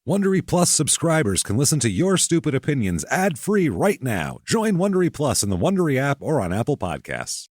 Wondery Plus subscribers can listen to Your Stupid Opinions ad-free right now. Join Wondery Plus in the Wondery app or on Apple Podcasts.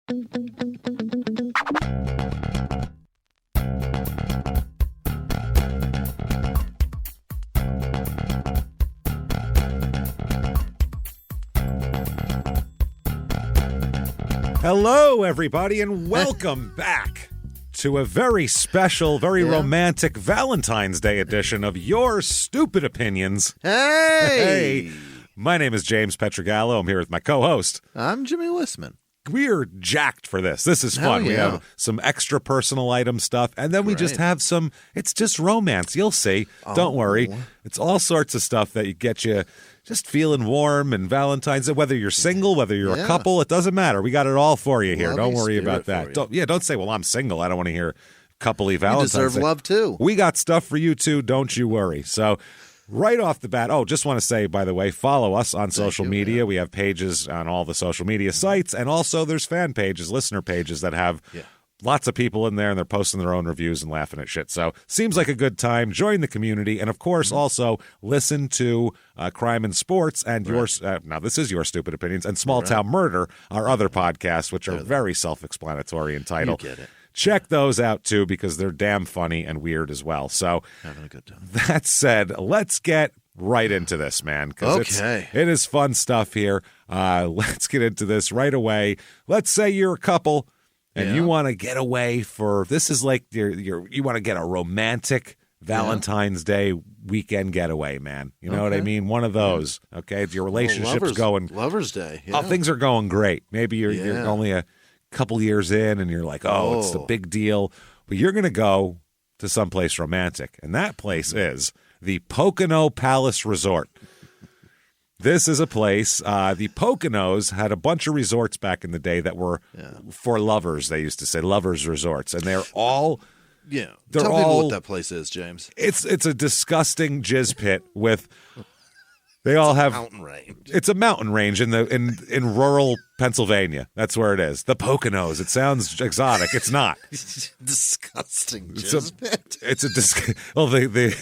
Hello, everybody, and welcome back to a very special, very romantic Valentine's Day edition of Your Stupid Opinions. Hey! My name is James Pietragallo. I'm here with my co-host. I'm Jimmie Whisman. We're jacked for this. This is fun. Yeah. We have some extra personal item stuff, and then we just have some, it's just romance. You'll see. Don't worry. It's all sorts of stuff that you get you just feeling warm and Valentine's Day. Whether you're single, whether you're a couple, it doesn't matter. We got it all for you here. Don't worry about that. Don't say, well, I'm single. I don't want to hear coupley Valentine's Day. You deserve love, too. We got stuff for you, too. Don't you worry. So right off the bat, just want to say, by the way, follow us on social media. We have pages on all the social media sites, and also there's fan pages, listener pages that have lots of people in there, and they're posting their own reviews and laughing at shit. So seems like a good time. Join the community, and of course, also listen to Crime and Sports and yours. Now, this is Your Stupid Opinions and Small Town Murder, our other podcasts, which are very self-explanatory in title. You get it. Check those out, too, because they're damn funny and weird as well. So, having a good time. That said, let's get right into this, man, because it is fun stuff here. Let's get into this right away. Let's say you're a couple and you want to get away this is like you want to get a romantic Valentine's Day weekend getaway, man. You know what I mean? One of those. Okay, if your relationship's going Lover's Day. Oh, things are going great. Maybe you're only a couple years in and you're like, it's a big deal. But you're going to go to someplace romantic, and that place is the Pocono Palace Resort. This is a place, the Poconos had a bunch of resorts back in the day that were for lovers, they used to say, lovers resorts, and they're all... Yeah, they're tell all, people what that place is, James. It's a disgusting jizz pit with... They all have mountain range. It's a mountain range in rural Pennsylvania. That's where it is. The Poconos. It sounds exotic. It's not. Disgusting. Well, the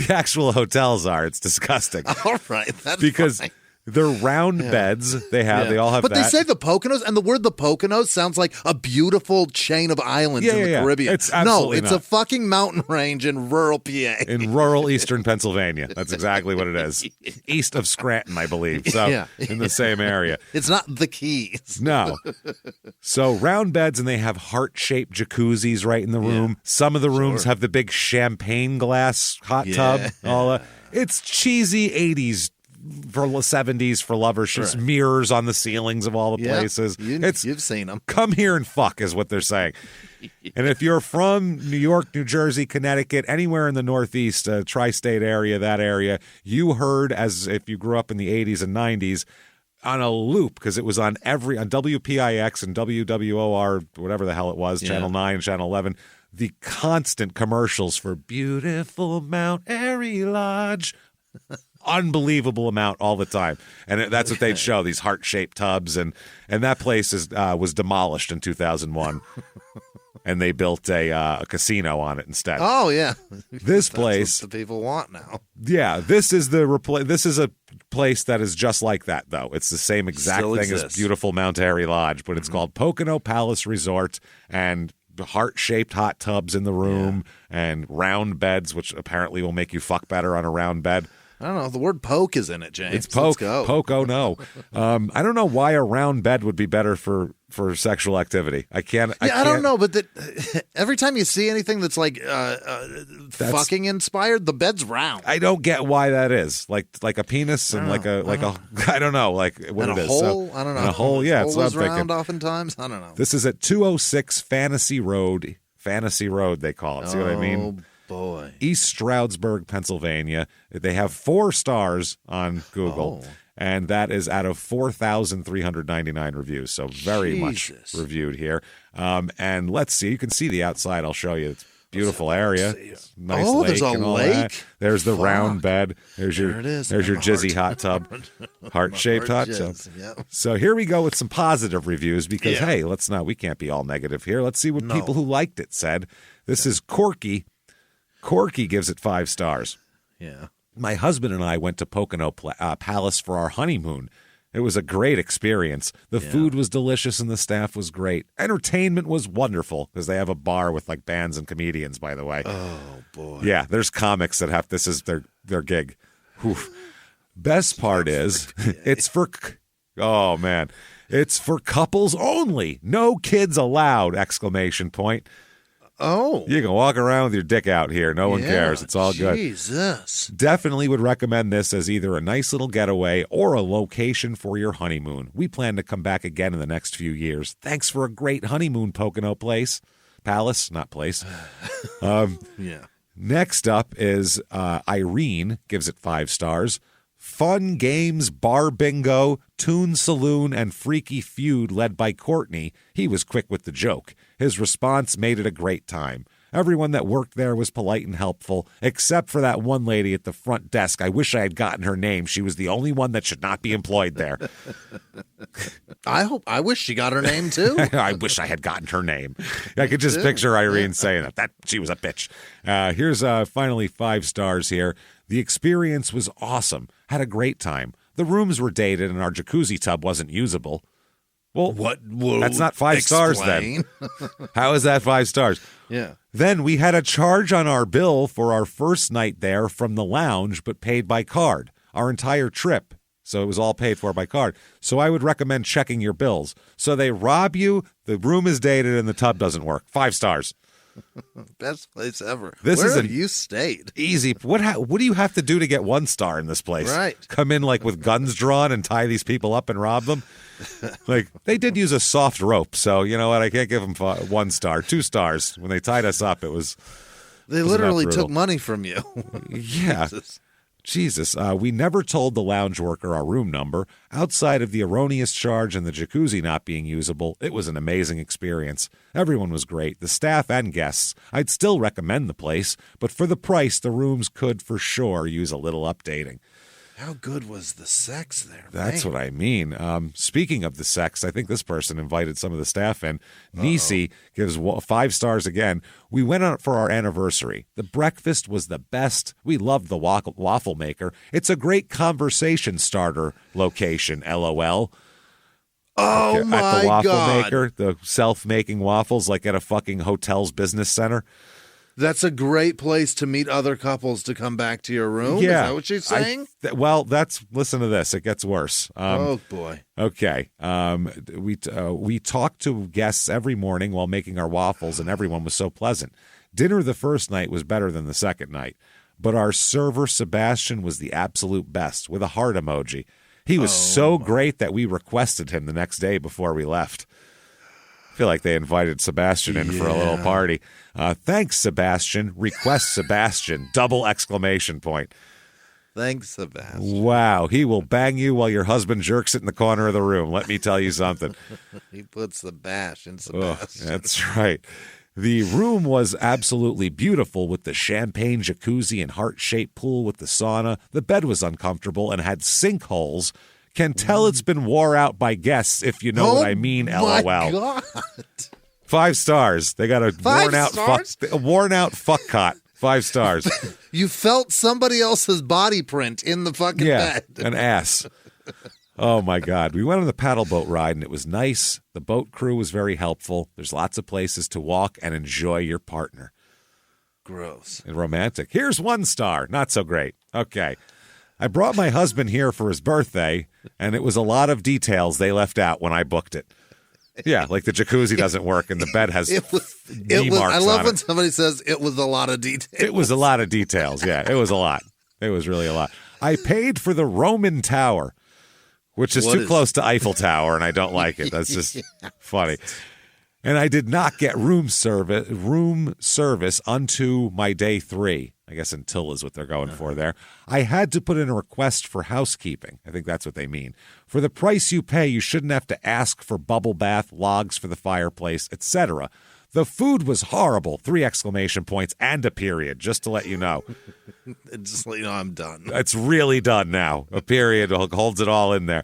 actual hotels are. It's disgusting. All right, that's because fine. they're round beds. They all have. But they say the Poconos, and the word the Poconos sounds like a beautiful chain of islands in the Caribbean. It's absolutely it's a fucking mountain range in rural PA. In rural eastern Pennsylvania. That's exactly what it is. East of Scranton, I believe. So in the same area. It's not the Keys. No. So round beds, and they have heart-shaped jacuzzis right in the room. Some of the rooms have the big champagne glass hot tub. It's cheesy 80s. For the 70s for lovers, just mirrors on the ceilings of all the places. You've seen them. Come here and fuck is what they're saying. And if you're from New York, New Jersey, Connecticut, anywhere in the Northeast, tri-state area, that area, you heard, as if you grew up in the 80s and 90s, on a loop, because it was on WPIX and WWOR, whatever the hell it was, Channel 9, Channel 11, the constant commercials for beautiful Mount Airy Lodge. Unbelievable amount all the time, and that's what they'd show, these heart-shaped tubs, and that place was demolished in 2001, and they built a casino on it instead. Oh yeah, this place what the people want now. Yeah, this is a place that is just like that, though. It's the same exact thing as beautiful Mount Airy Lodge, but it's called Pocono Palace Resort, and heart-shaped hot tubs in the room, and round beds, which apparently will make you fuck better on a round bed. I don't know. The word poke is in it, James. It's poke. Poco, no. I don't know why a round bed would be better for sexual activity. I don't know, but every time you see anything that's like fucking inspired, the bed's round. I don't get why that is. Like a penis and I don't know, like what and it a is. Hole? So, I don't know. And a hole, yeah. It's round thinking. Oftentimes. I don't know. This is at 206 Fantasy Road. Fantasy Road, they call it. See what I mean? Boy. East Stroudsburg, Pennsylvania. They have 4 stars on Google, and that is out of 4,399 reviews. So very much reviewed here. And let's see. You can see the outside. I'll show you. It's beautiful area. Nice lake. There's a and all lake. That. There's the round bed. There's your jizzy hot tub, heart-shaped hot tub. Yep. So here we go with some positive reviews because hey, we can't be all negative here. Let's see what people who liked it said. This is Corky. Corky gives it 5 stars. Yeah. My husband and I went to Pocono Palace for our honeymoon. It was a great experience. The food was delicious and the staff was great. Entertainment was wonderful because they have a bar with like bands and comedians, by the way. Oh, boy. Yeah, there's comics that have this is their gig. Whew. Best part is it's for couples only. No kids allowed! Exclamation point. Oh. You can walk around with your dick out here. No one cares. It's all good. Jesus. Definitely would recommend this as either a nice little getaway or a location for your honeymoon. We plan to come back again in the next few years. Thanks for a great honeymoon, Pocono Palace, not place. Yeah. Next up is Irene, gives it 5 stars. Fun games, bar bingo, tune saloon, and freaky feud led by Courtney. He was quick with the joke. His response made it a great time. Everyone that worked there was polite and helpful, except for that one lady at the front desk. I wish I had gotten her name. She was the only one that should not be employed there. I wish she got her name, too. I wish I had gotten her name. I could just picture Irene saying that she was a bitch. Here's finally 5 stars here. The experience was awesome. Had a great time. The rooms were dated and our jacuzzi tub wasn't usable. Well, that's not 5 stars then. How is that 5 stars? Yeah. Then we had a charge on our bill for our first night there from the lounge, but paid by card. Our entire trip. So it was all paid for by card. So I would recommend checking your bills. So they rob you, the room is dated, and the tub doesn't work. 5 stars. Best place ever. Where have you stayed? Easy. What do you have to do to get 1 star in this place? Right. Come in like with guns drawn and tie these people up and rob them? Like, they did use a soft rope, so you know what? I can't give them 1 star. 2 stars. When they tied us up, it was... They literally took money from you. Yeah. Jesus. We never told the lounge worker our room number. Outside of the erroneous charge and the jacuzzi not being usable, it was an amazing experience. Everyone was great, the staff and guests. I'd still recommend the place, but for the price, the rooms could for sure use a little updating. How good was the sex there? That's what I mean. Speaking of the sex, I think this person invited some of the staff in. Nisi gives 5 stars again. We went out for our anniversary. The breakfast was the best. We loved the waffle maker. It's a great conversation starter location, LOL. Oh, my God. At the waffle maker, the self-making waffles like at a fucking hotel's business center. That's a great place to meet other couples to come back to your room? Yeah. Is that what she's saying? Listen to this. It gets worse. Oh, boy. Okay. We talked to guests every morning while making our waffles, and everyone was so pleasant. Dinner the first night was better than the second night, but our server, Sebastian, was the absolute best, with a heart emoji. He was so great that we requested him the next day before we left. I feel like they invited Sebastian in for a little party. Thanks, Sebastian. Request Sebastian. Double exclamation point. Thanks, Sebastian. Wow. He will bang you while your husband jerks it in the corner of the room. Let me tell you something. He puts the bash in Sebastian. That's right. The room was absolutely beautiful with the champagne jacuzzi and heart-shaped pool with the sauna. The bed was uncomfortable and had sinkholes. Can tell it's been wore out by guests, if you know what I mean, LOL. My God. 5 stars. They got a worn out fuck cot. 5 stars. You felt somebody else's body print in the fucking bed. An ass. Oh, my God. We went on the paddle boat ride, and it was nice. The boat crew was very helpful. There's lots of places to walk and enjoy your partner. Gross. And romantic. Here's 1 star. Not so great. Okay. I brought my husband here for his birthday, and it was a lot of details they left out when I booked it. Yeah, like the jacuzzi doesn't work and the bed has knee marks I love on when it. somebody says it was a lot of details. It was a lot of details, yeah. It was a lot. It was really a lot. I paid for the Roman Tower, which is too close to Eiffel Tower, and I don't like it. That's just funny. And I did not get room service unto my day 3. I guess until is what they're going for there. I had to put in a request for housekeeping. I think that's what they mean. For the price you pay, you shouldn't have to ask for bubble bath, logs for the fireplace, etc. The food was horrible. 3 exclamation points and a period, just to let you know. Just to let you know I'm done. It's really done now. A period holds it all in there.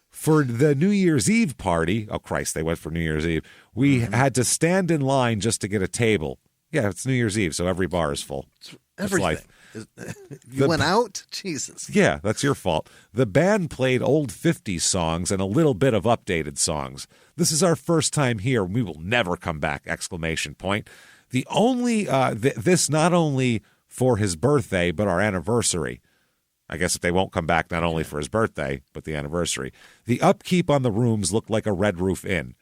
For the New Year's Eve party, oh Christ, they went for New Year's Eve, we had to stand in line just to get a table. Yeah, it's New Year's Eve, so every bar is full. Everything. You went out? Jesus. Yeah, that's your fault. The band played old 50s songs and a little bit of updated songs. This is our first time here. We will never come back! Exclamation point. The only this not only for his birthday but our anniversary. I guess if they won't come back not only for his birthday but the anniversary. The upkeep on the rooms looked like a Red Roof Inn.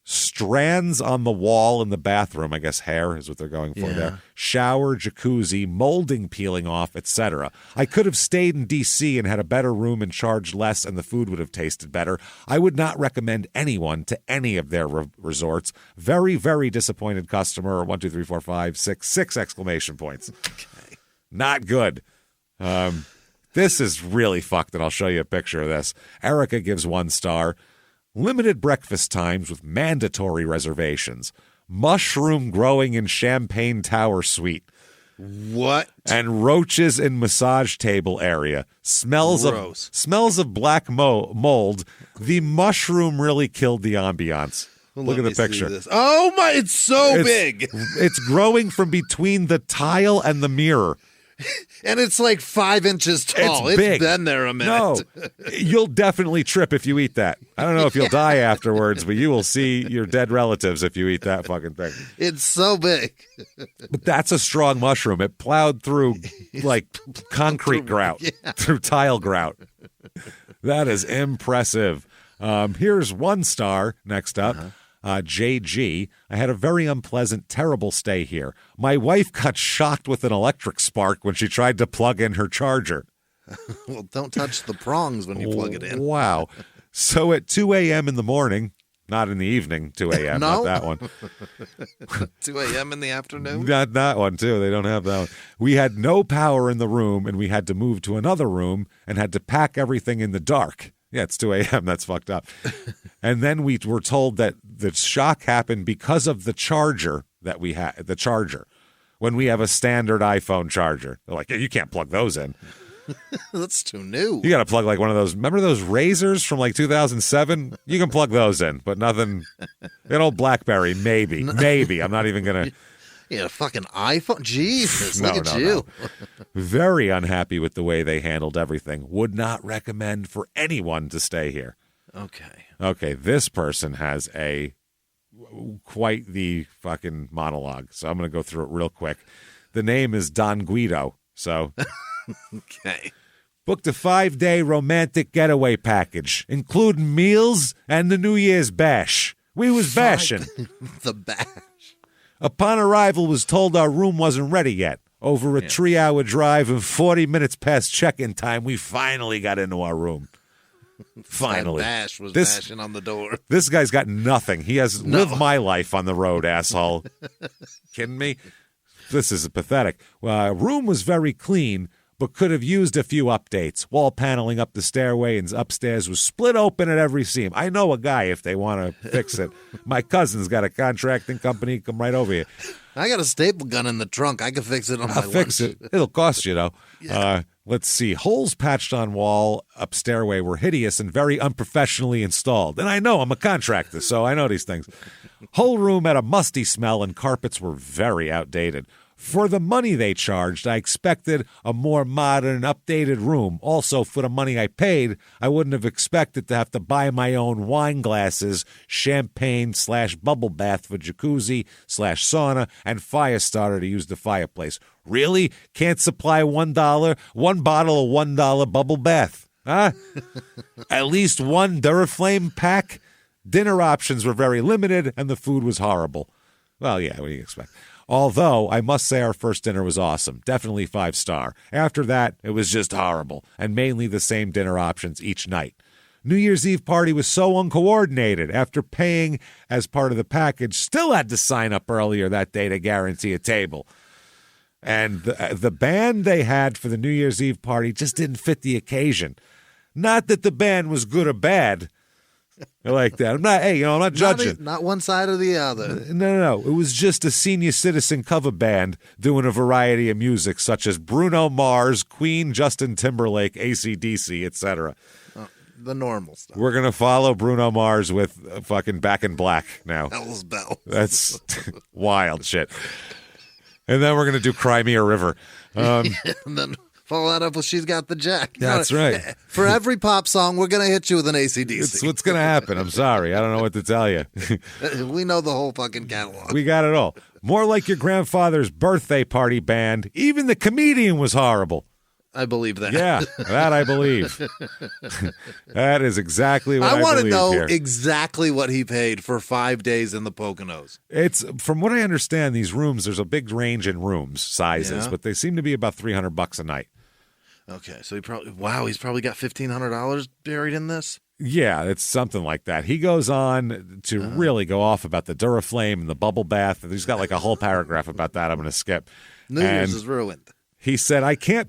Strands on the wall in the bathroom, I guess hair is what they're going for there. Shower, jacuzzi, molding peeling off, etc. I could have stayed in D.C. and had a better room and charged less, and the food would have tasted better. I would not recommend anyone to any of their resorts. Very, very disappointed customer. 1, 2, 3, 4, 5, 6 exclamation points. Okay. Not good. This is really fucked, and I'll show you a picture of this. Erica gives 1 star. Limited breakfast times with mandatory reservations. Mushroom growing in Champagne Tower Suite. What? And roaches in massage table area. Smells of black mold. The mushroom really killed the ambiance. Look at the picture. Oh my! It's so big. It's growing from between the tile and the mirror. And it's like 5 inches tall. It's big. Been there a minute. No, you'll definitely trip if you eat that. I don't know if you'll die afterwards, but you will see your dead relatives if you eat that fucking thing. It's so big. But that's a strong mushroom. It plowed through like concrete grout, through tile grout. That is impressive. Here's 1 star next up. JG, I had a very unpleasant, terrible stay here. My wife got shocked with an electric spark when she tried to plug in her charger. Well, don't touch the prongs when you plug it in. Wow. So at 2 a.m. in the morning, not in the evening, 2 a.m., no? not that one. 2 a.m. in the afternoon? Not that one, too. They don't have that one. We had no power in the room, and we had to move to another room and had to pack everything in the dark. Yeah, it's 2 a.m. That's fucked up. And then we were told that the shock happened because of the charger that we had, the charger. When we have a standard iPhone charger. They're like, yeah, you can't plug those in. That's too new. You got to plug like one of those. Remember those razors from like 2007? You can plug those in, but nothing. An old BlackBerry, maybe. Maybe. I'm not even going to. Yeah, fucking iPhone. Jesus, look at you. No. Very unhappy with the way they handled everything. Would not recommend for anyone to stay here. Okay, this person has quite the fucking monologue, so I'm going to go through it real quick. The name is Don Guido, so. Okay. Booked a 5-day romantic getaway package, including meals and the New Year's bash. We was bashing. The bash. Upon arrival, was told our room wasn't ready yet. Over a 3-hour drive and 40 minutes past check-in time, we finally got into our room. Finally. Bash was bashing on the door. This guy's got nothing. He has lived my life on the road, asshole. Kidding me? This is pathetic. Room was very clean, but could have used a few updates. Wall paneling up the stairway and upstairs was split open at every seam. I know a guy if they want to fix it. My cousin's got a contracting company. Come right over here. I got a staple gun in the trunk. I can fix it on my lunch. Fix it. It'll cost you, though. Yeah. Let's see. Holes patched on wall up stairway were hideous and very unprofessionally installed. And I know I'm a contractor, so I know these things. Whole room had a musty smell and carpets were very outdated. For the money they charged, I expected a more modern, updated room. Also, for the money I paid, I wouldn't have expected to have to buy my own wine glasses, champagne/bubble bath for jacuzzi/sauna, and fire starter to use the fireplace. Really? Can't supply $1, one bottle of $1 bubble bath? Huh? At least one Duraflame pack? Dinner options were very limited, and the food was horrible. Well, yeah, what do you expect? Although, I must say our first dinner was awesome. Definitely 5-star. After that, it was just horrible, and mainly the same dinner options each night. New Year's Eve party was so uncoordinated. After paying as part of the package, still had to sign up earlier that day to guarantee a table. And the band they had for the New Year's Eve party just didn't fit the occasion. Not that the band was good or bad. I like that. I'm not judging. Not one side or the other. No. It was just a senior citizen cover band doing a variety of music, such as Bruno Mars, Queen, Justin Timberlake, AC/DC, etc. The normal stuff. We're going to follow Bruno Mars with fucking Back in Black now. Hell's Bell. That's wild shit. And then we're going to do Cry Me a River. And then follow that up with She's Got the Jack. That's right. For every pop song, we're going to hit you with an AC/DC. It's what's going to happen. I'm sorry. I don't know what to tell you. We know the whole fucking catalog. We got it all. More like your grandfather's birthday party band. Even the comedian was horrible. I believe that. Yeah, that I believe. That is exactly what I want to believe know here. exactly what he paid for 5 days in the Poconos. It's from what I understand, these rooms, there's a big range in rooms sizes, but they seem to be about $300 a night. Okay, so he's probably got $1,500 buried in this. Yeah, it's something like that. He goes on to really go off about the Duraflame and the bubble bath. He's got like a whole paragraph about that I'm going to skip. New Year's is ruined. He said, I can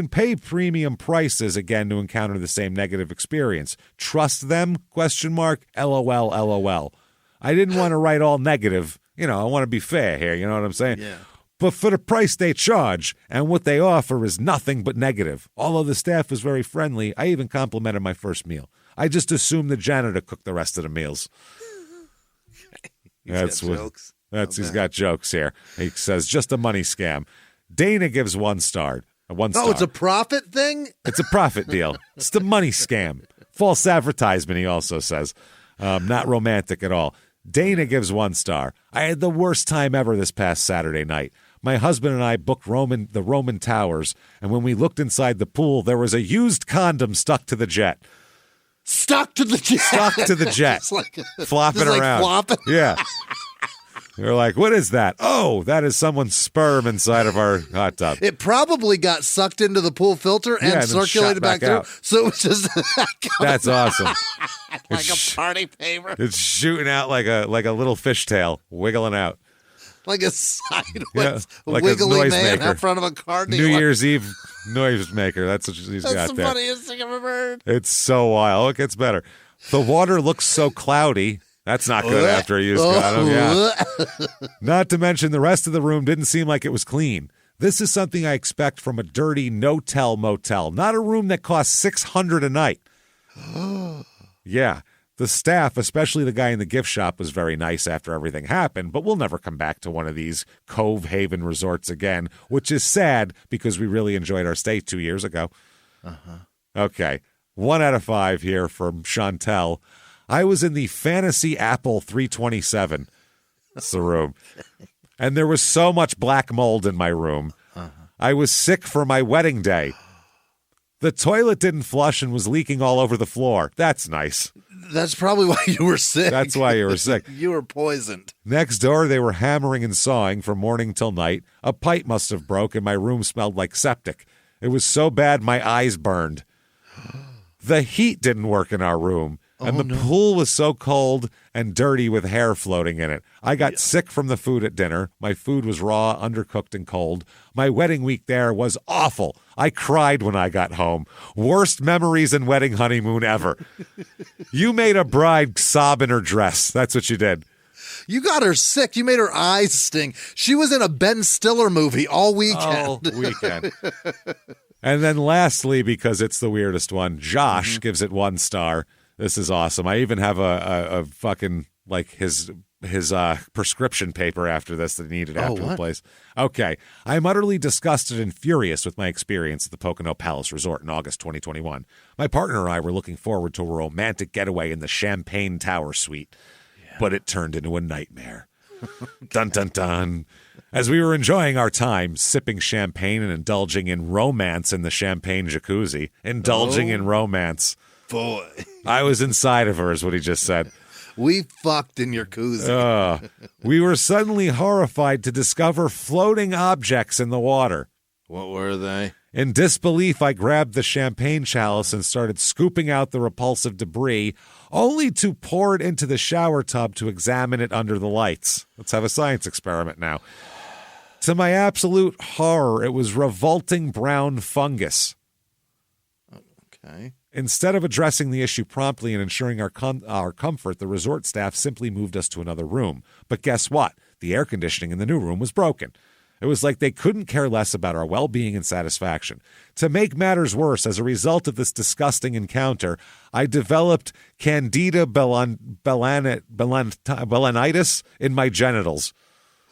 pay premium prices again to encounter the same negative experience. Trust them? ? LOL, LOL. I didn't want to write all negative. I want to be fair here. You know what I'm saying? Yeah. But for the price they charge and what they offer is nothing but negative. Although the staff was very friendly, I even complimented my first meal. I just assumed the janitor cooked the rest of the meals. He's got jokes here. He says, just a money scam. Dana gives 1 star. Oh, it's a profit thing? It's a profit deal. It's the money scam. False advertisement, he also says. Not romantic at all. Dana gives 1 star. I had the worst time ever this past Saturday night. My husband and I booked the Roman Towers, and when we looked inside the pool, there was a used condom stuck to the jet. Stuck to the jet? Stuck to the jet. Flopping around. Flopping? Yeah. They're like, what is that? Oh, that is someone's sperm inside of our hot tub. It probably got sucked into the pool filter and circulated back through. Out. So it was just that's awesome. Like a party paper. It's shooting out like a little fishtail, wiggling out. Like a sideways like wiggly a man maker. in front of a car dealer. New Year's Eve noisemaker. That's what he's got there. That's the funniest thing I've ever heard. It's so wild. It gets better. The water looks so cloudy. That's not good after a used condom. Yeah. Not to mention the rest of the room didn't seem like it was clean. This is something I expect from a dirty no-tell motel, not a room that costs $600 a night. Yeah. The staff, especially the guy in the gift shop, was very nice after everything happened, but we'll never come back to one of these Cove Haven resorts again, which is sad because we really enjoyed our stay 2 years ago. Okay. 1 out of 5 here from Chantel. I was in the Fantasy Apple 327. That's the room. And there was so much black mold in my room. I was sick for my wedding day. The toilet didn't flush and was leaking all over the floor. That's nice. That's probably why you were sick. That's why you were sick. You were poisoned. Next door, they were hammering and sawing from morning till night. A pipe must have broke, and my room smelled like septic. It was so bad my eyes burned. The heat didn't work in our room, and the pool was so cold and dirty with hair floating in it. I got sick from the food at dinner. My food was raw, undercooked, and cold. My wedding week there was awful. I cried when I got home. Worst memories and wedding honeymoon ever. You made a bride sob in her dress. That's what you did. You got her sick. You made her eyes sting. She was in a Ben Stiller movie all weekend. All weekend. And then lastly, because it's the weirdest one, Josh gives it 1 star. This is awesome. I even have a fucking, like, his prescription paper after this that he needed after the place. Okay. I'm utterly disgusted and furious with my experience at the Pocono Palace Resort in August 2021. My partner and I were looking forward to a romantic getaway in the Champagne Tower Suite, but it turned into a nightmare. Dun, dun, dun. As we were enjoying our time, sipping champagne and indulging in romance in the champagne jacuzzi. Indulging in romance. Boy. I was inside of her, is what he just said. We fucked in your koozie. We were suddenly horrified to discover floating objects in the water. What were they? In disbelief, I grabbed the champagne chalice and started scooping out the repulsive debris, only to pour it into the shower tub to examine it under the lights. Let's have a science experiment now. To my absolute horror, it was revolting brown fungus. Okay. Instead of addressing the issue promptly and ensuring our comfort, the resort staff simply moved us to another room. But guess what? The air conditioning in the new room was broken. It was like they couldn't care less about our well-being and satisfaction. To make matters worse, as a result of this disgusting encounter, I developed Candida balanitis in my genitals.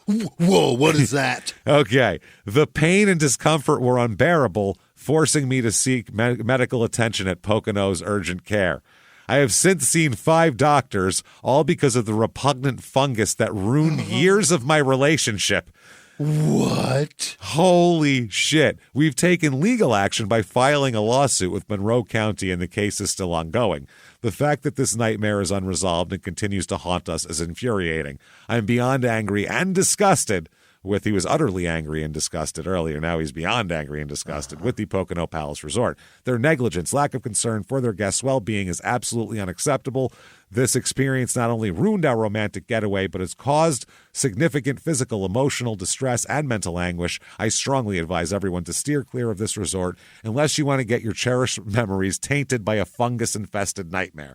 Whoa, what is that? Okay. The pain and discomfort were unbearable, forcing me to seek medical attention at Pocono's urgent care. I have since seen 5 doctors, all because of the repugnant fungus that ruined years of my relationship. What? Holy shit. We've taken legal action by filing a lawsuit with Monroe County, and the case is still ongoing. The fact that this nightmare is unresolved and continues to haunt us is infuriating. I am beyond angry and disgusted with, he was utterly angry and disgusted earlier. Now he's beyond angry and disgusted with the Pocono Palace Resort. Their negligence, lack of concern for their guests' well-being is absolutely unacceptable. This experience not only ruined our romantic getaway, but has caused significant physical, emotional distress, and mental anguish. I strongly advise everyone to steer clear of this resort unless you want to get your cherished memories tainted by a fungus-infested nightmare.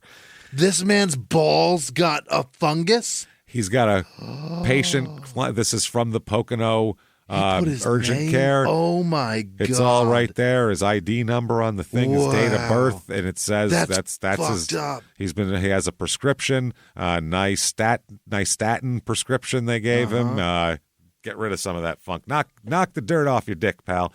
This man's balls got a fungus? He's got a patient. This is from the Pocono urgent care. Oh, my God. It's all right there. His ID number on the thing, his date of birth, and it says that's his. Up. He has a prescription, nice statin prescription they gave him. Get rid of some of that funk. Knock the dirt off your dick, pal.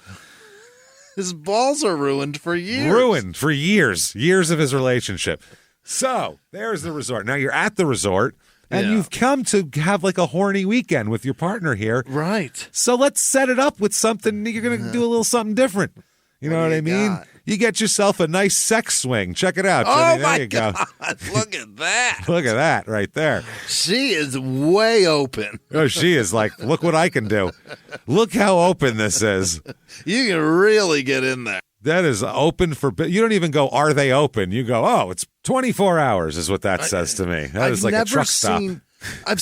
His balls are ruined for years. Ruined for years. Years of his relationship. So there's the resort. Now you're at the resort. And you've come to have like a horny weekend with your partner here. Right. So let's set it up with something. You're going to do a little something different. You know what I mean? You get yourself a nice sex swing. Check it out, Jimmie. Oh, there my you go. God. Look at that. Look at that right there. She is way open. Oh, she is like, look what I can do. Look how open this is. You can really get in there. That is open for, you don't even go, are they open? You go, oh, it's 24 hours is what that says to me. That is like a truck stop. I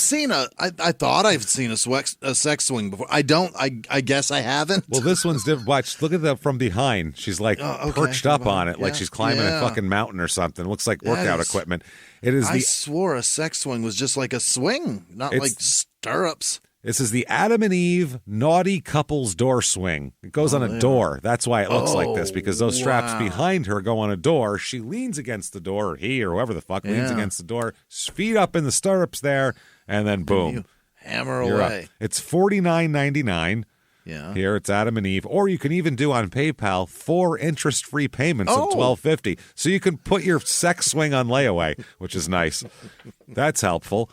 thought I've seen a sex swing before. I guess I haven't. Well, this one's different. Watch, look at that from behind. She's like perched up on it, like she's climbing a fucking mountain or something. Looks like workout equipment. I swore a sex swing was just like a swing, not like stirrups. This is the Adam and Eve naughty couples door swing. It goes on a door. That's why it looks like this, because those straps behind her go on a door. She leans against the door, or he or whoever the fuck leans against the door, feet up in the stirrups there, and then boom. You hammer away. Up. It's $49.99. Yeah. Here it's Adam and Eve. Or you can even do on PayPal 4 interest-free payments of $12.50. So you can put your sex swing on layaway, which is nice. That's helpful.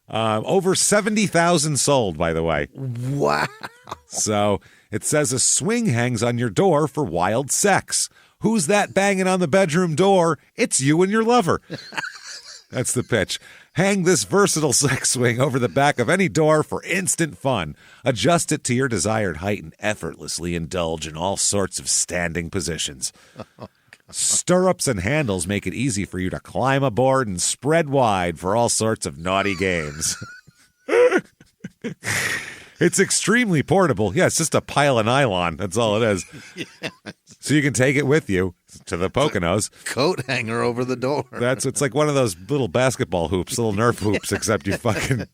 Over 70,000 sold, by the way. Wow. So it says a swing hangs on your door for wild sex. Who's that banging on the bedroom door? It's you and your lover. That's the pitch. Hang this versatile sex swing over the back of any door for instant fun. Adjust it to your desired height and effortlessly indulge in all sorts of standing positions. Stirrups and handles make it easy for you to climb aboard and spread wide for all sorts of naughty games. It's extremely portable. Yeah, it's just a pile of nylon. That's all it is. Yes. So you can take it with you to the Poconos. Coat hanger over the door. It's like one of those little basketball hoops, little Nerf hoops, except you fucking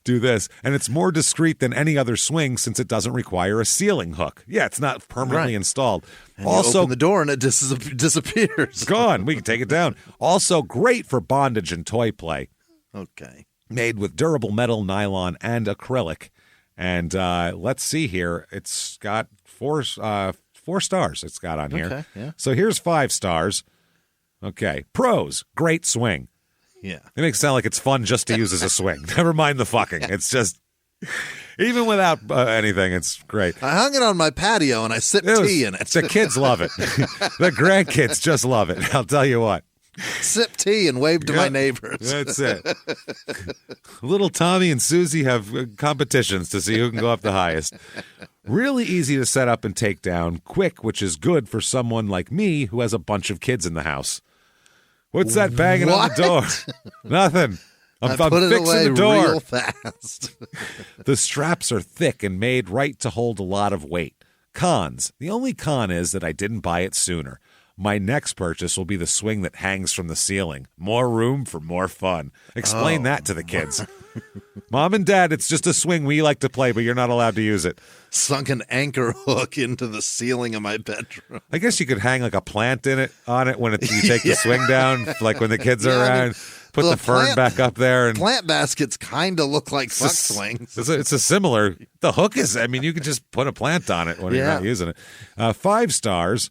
do this. And it's more discreet than any other swing since it doesn't require a ceiling hook. Yeah, it's not permanently installed. And also, you open the door and it disappears. Gone. We can take it down. Also great for bondage and toy play. Okay. Made with durable metal, nylon, and acrylic. And let's see here. It's got four stars it's got on here. Okay, yeah. So here's 5 stars. Okay. Pros, great swing. Yeah. It makes it sound like it's fun just to use as a swing. Never mind the fucking. It's just, even without anything, it's great. I hung it on my patio and I sipped tea in it. The kids love it. The grandkids just love it. I'll tell you what. Sip tea and wave to my neighbors. That's it. Little Tommy and Susie have competitions to see who can go up the highest. Really easy to set up and take down. Quick, which is good for someone like me who has a bunch of kids in the house. What's that banging on the door? Nothing. I'm put it fixing away the door real fast. The straps are thick and made right to hold a lot of weight. Cons. The only con is that I didn't buy it sooner. My next purchase will be the swing that hangs from the ceiling. More room for more fun. Explain that to the kids. Mom and Dad, it's just a swing we like to play, but you're not allowed to use it. Sunk an anchor hook into the ceiling of my bedroom. I guess you could hang like a plant on it when you take the swing down, like when the kids are around. put the fern back up there. And plant baskets kind of look like fuck swings. It's a similar. The hook is, I mean, you can just put a plant on it when you're not using it. 5 stars.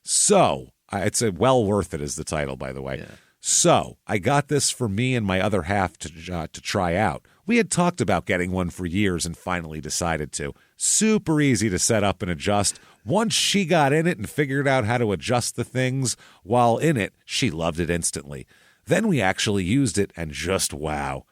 So, it's a well worth it is the title, by the way. Yeah. So, I got this for me and my other half to try out. We had talked about getting one for years and finally decided to. Super easy to set up and adjust. Once she got in it and figured out how to adjust the things while in it, she loved it instantly. Then we actually used it and just wow.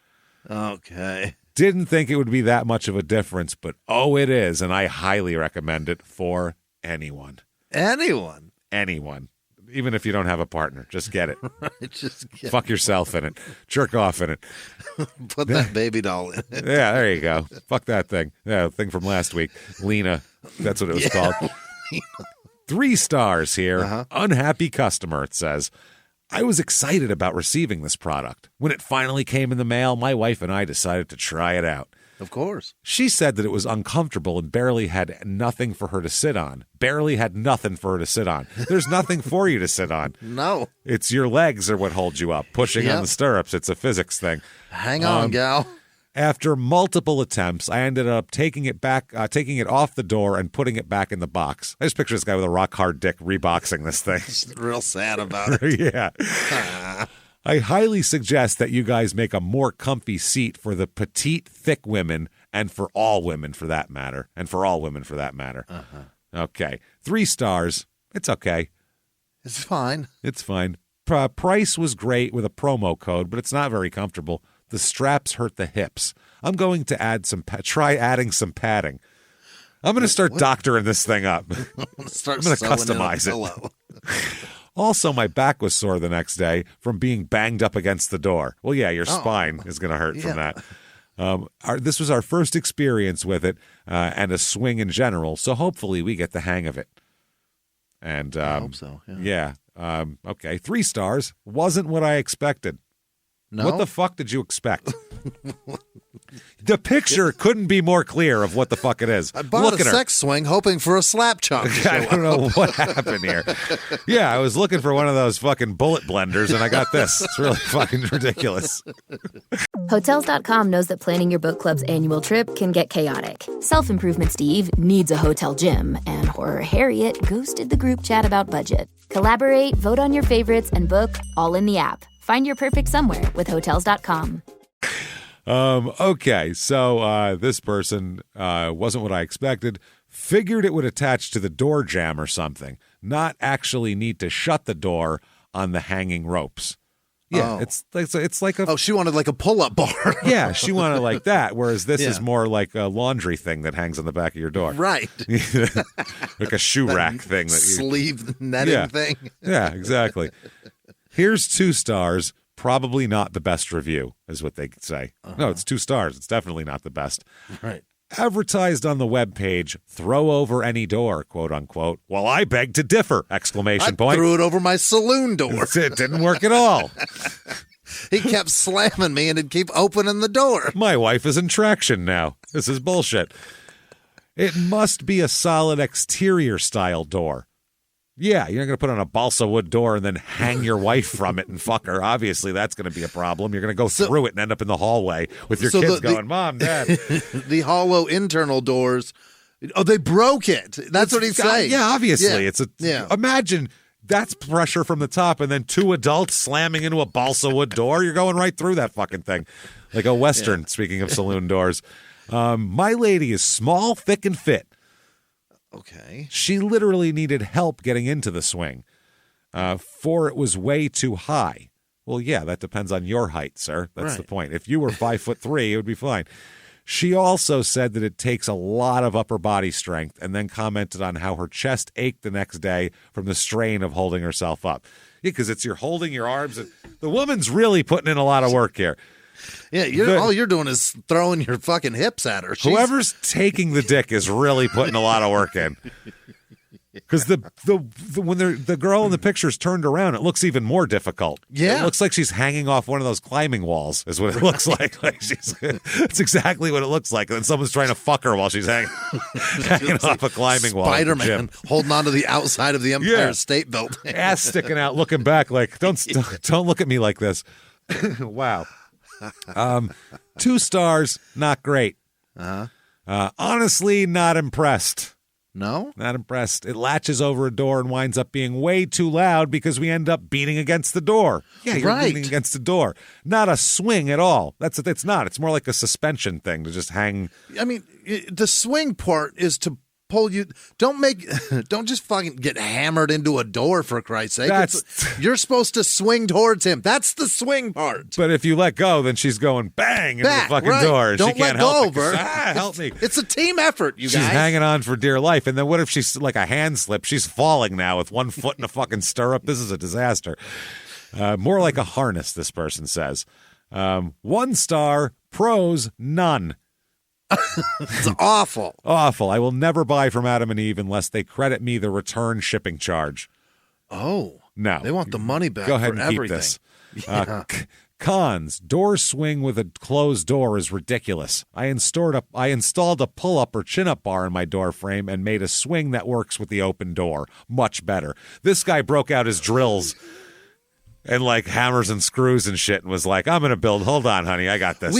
Okay. Didn't think it would be that much of a difference, but oh, it is, and I highly recommend it for anyone. Anyone? Anyone. Even if you don't have a partner, just get it. Just get Fuck yourself in it. Jerk off in it. Put that baby doll in it. Yeah, there you go. Fuck that thing. Yeah, thing from last week. Lena. That's what it was called. 3 stars here. Unhappy customer, it says. I was excited about receiving this product. When it finally came in the mail, my wife and I decided to try it out. Of course. She said that it was uncomfortable and barely had nothing for her to sit on. Barely had nothing for her to sit on. There's nothing for you to sit on. No. It's your legs are what hold you up. Pushing on the stirrups. It's a physics thing. Hang on, gal. After multiple attempts, I ended up taking it off the door and putting it back in the box. I just picture this guy with a rock hard dick reboxing this thing. Real sad about it. Yeah. I highly suggest that you guys make a more comfy seat for the petite, thick women and for all women for that matter. Okay. 3 stars. It's okay. It's fine. It's fine. Price was great with a promo code, but it's not very comfortable. The straps hurt the hips. I'm going to try adding some padding. I'm going to start doctoring this thing up. I'm going to customize it. Also, my back was sore the next day from being banged up against the door. Well, yeah, your spine is going to hurt from that. This was our first experience with it and a swing in general, so hopefully we get the hang of it. And I hope so. Yeah. Okay, 3 stars. Wasn't what I expected. No? What the fuck did you expect? The picture couldn't be more clear of what the fuck it is. I bought a sex swing hoping for a slap chop. I don't know what happened here. Yeah, I was looking for one of those fucking bullet blenders, and I got this. It's really fucking ridiculous. Hotels.com knows that planning your book club's annual trip can get chaotic. Self-improvement Steve needs a hotel gym, and horror Harriet ghosted the group chat about budget. Collaborate, vote on your favorites, and book all in the app. Find your perfect somewhere with Hotels.com. Okay, so this person wasn't what I expected. Figured it would attach to the door jamb or something, not actually need to shut the door on the hanging ropes. Yeah, it's like a... Oh, she wanted like a pull-up bar. Yeah, she wanted like that, whereas this is more like a laundry thing that hangs on the back of your door. Right. Like a shoe rack thing. Sleeve netting thing. Yeah, exactly. Here's 2 stars. Probably not the best review, is what they say. No, it's 2 stars. It's definitely not the best. Right. Advertised on the webpage, throw over any door, quote unquote. Well, I beg to differ, exclamation point. I threw it over my saloon door. It didn't work at all. He kept slamming me and it'd keep opening the door. My wife is in traction now. This is bullshit. It must be a solid exterior style door. Yeah, you're not going to put on a balsa wood door and then hang your wife from it and fuck her. Obviously, that's going to be a problem. You're going to go through it and end up in the hallway with your kids going, Mom, Dad. The hollow internal doors, they broke it. That's what he's saying. Yeah, obviously. Imagine that's pressure from the top and then 2 adults slamming into a balsa wood door. You're going right through that fucking thing. Like a Western, speaking of saloon doors. My lady is small, thick, and fit. Okay. She literally needed help getting into the swing, for it was way too high. Well, yeah, that depends on your height, sir. That's the point. If you were 5'3", it would be fine. She also said that it takes a lot of upper body strength and then commented on how her chest ached the next day from the strain of holding herself up. Yeah, because you're holding your arms. The woman's really putting in a lot of work here. Yeah, all you're doing is throwing your fucking hips at her. Whoever's taking the dick is really putting a lot of work in. Because when the girl in the picture's turned around, it looks even more difficult. Yeah. It looks like she's hanging off one of those climbing walls, is what it looks like. It's exactly what it looks like. And then someone's trying to fuck her while she's hanging off a climbing wall. Spider-Man holding onto the outside of the Empire State Building. Ass sticking out, looking back like, don't look at me like this. Wow. 2 stars, not great. Honestly, not impressed. No? Not impressed. It latches over a door and winds up being way too loud because we end up beating against the door. Yeah, you're beating against the door. Not a swing at all. It's not. It's more like a suspension thing to just hang. I mean, the swing part is to pull you. Don't just fucking get hammered into a door, for Christ's sake. You're supposed to swing towards him. That's the swing part. But if you let go, then she's going bang into the fucking door. Don't she can't let go help of her. Help me. It's a team effort, you guys. She's hanging on for dear life. And then what if she's like a hand slip? She's falling now with one foot in a fucking stirrup. This is a disaster. More like a harness, this person says. 1 star, pros, none. It's awful. Awful. I will never buy from Adam and Eve unless they credit me the return shipping charge. Oh. No. They want the money back. Go ahead for and everything. keep this. Cons. Door swing with a closed door is ridiculous. I installed a pull-up or chin-up bar in my door frame and made a swing that works with the open door. Much better. This guy broke out his drills and like hammers and screws and shit and was like, I'm going to build. Hold on, honey. I got this.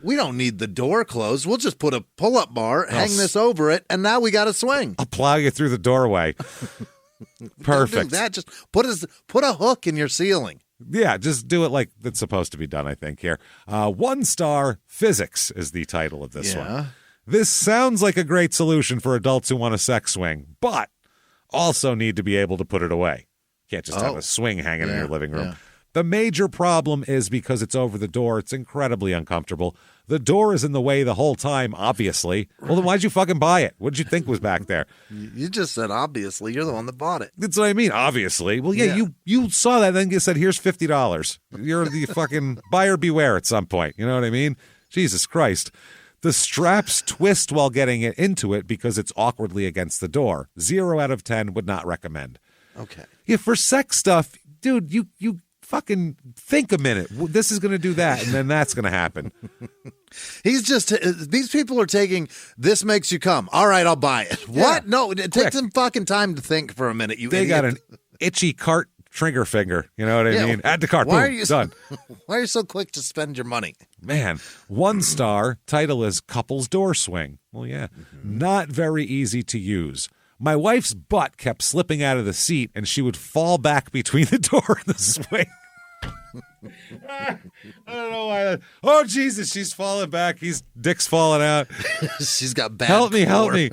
We don't need the door closed. We'll just put a pull-up bar, hang this over it, and now we got a swing. I'll plow you through the doorway. Perfect. Don't do that. Just put a hook in your ceiling. Yeah, just do it like it's supposed to be done, I think, here. 1 star, physics is the title of this one. This sounds like a great solution for adults who want a sex swing, but also need to be able to put it away. Can't just have a swing hanging in your living room. Yeah. The major problem is because it's over the door, it's incredibly uncomfortable. The door is in the way the whole time, obviously. Well, then why'd you fucking buy it? What did you think was back there? You just said obviously. You're the one that bought it. That's what I mean, obviously. Well, yeah. You saw that, then you said, here's $50. You're the fucking buyer beware at some point. You know what I mean? Jesus Christ. The straps twist while getting it into it because it's awkwardly against the door. 0 out of 10 would not recommend. Okay. Yeah, for sex stuff, dude, you fucking think a minute. This is going to do that, and then that's going to happen. These people are taking, this makes you come. All right, I'll buy it. Yeah. What? No, it takes some fucking time to think for a minute, you They idiot. got an itchy cart trigger finger. You know what I mean? Add to cart. Boom, done. Why are you so quick to spend your money? Man, 1 star, title is Couple's Door Swing. Well, yeah, not very easy to use. My wife's butt kept slipping out of the seat, and she would fall back between the door and the swing. I don't know why. Oh, Jesus, she's falling back. Dick's falling out. She's got bad Help me.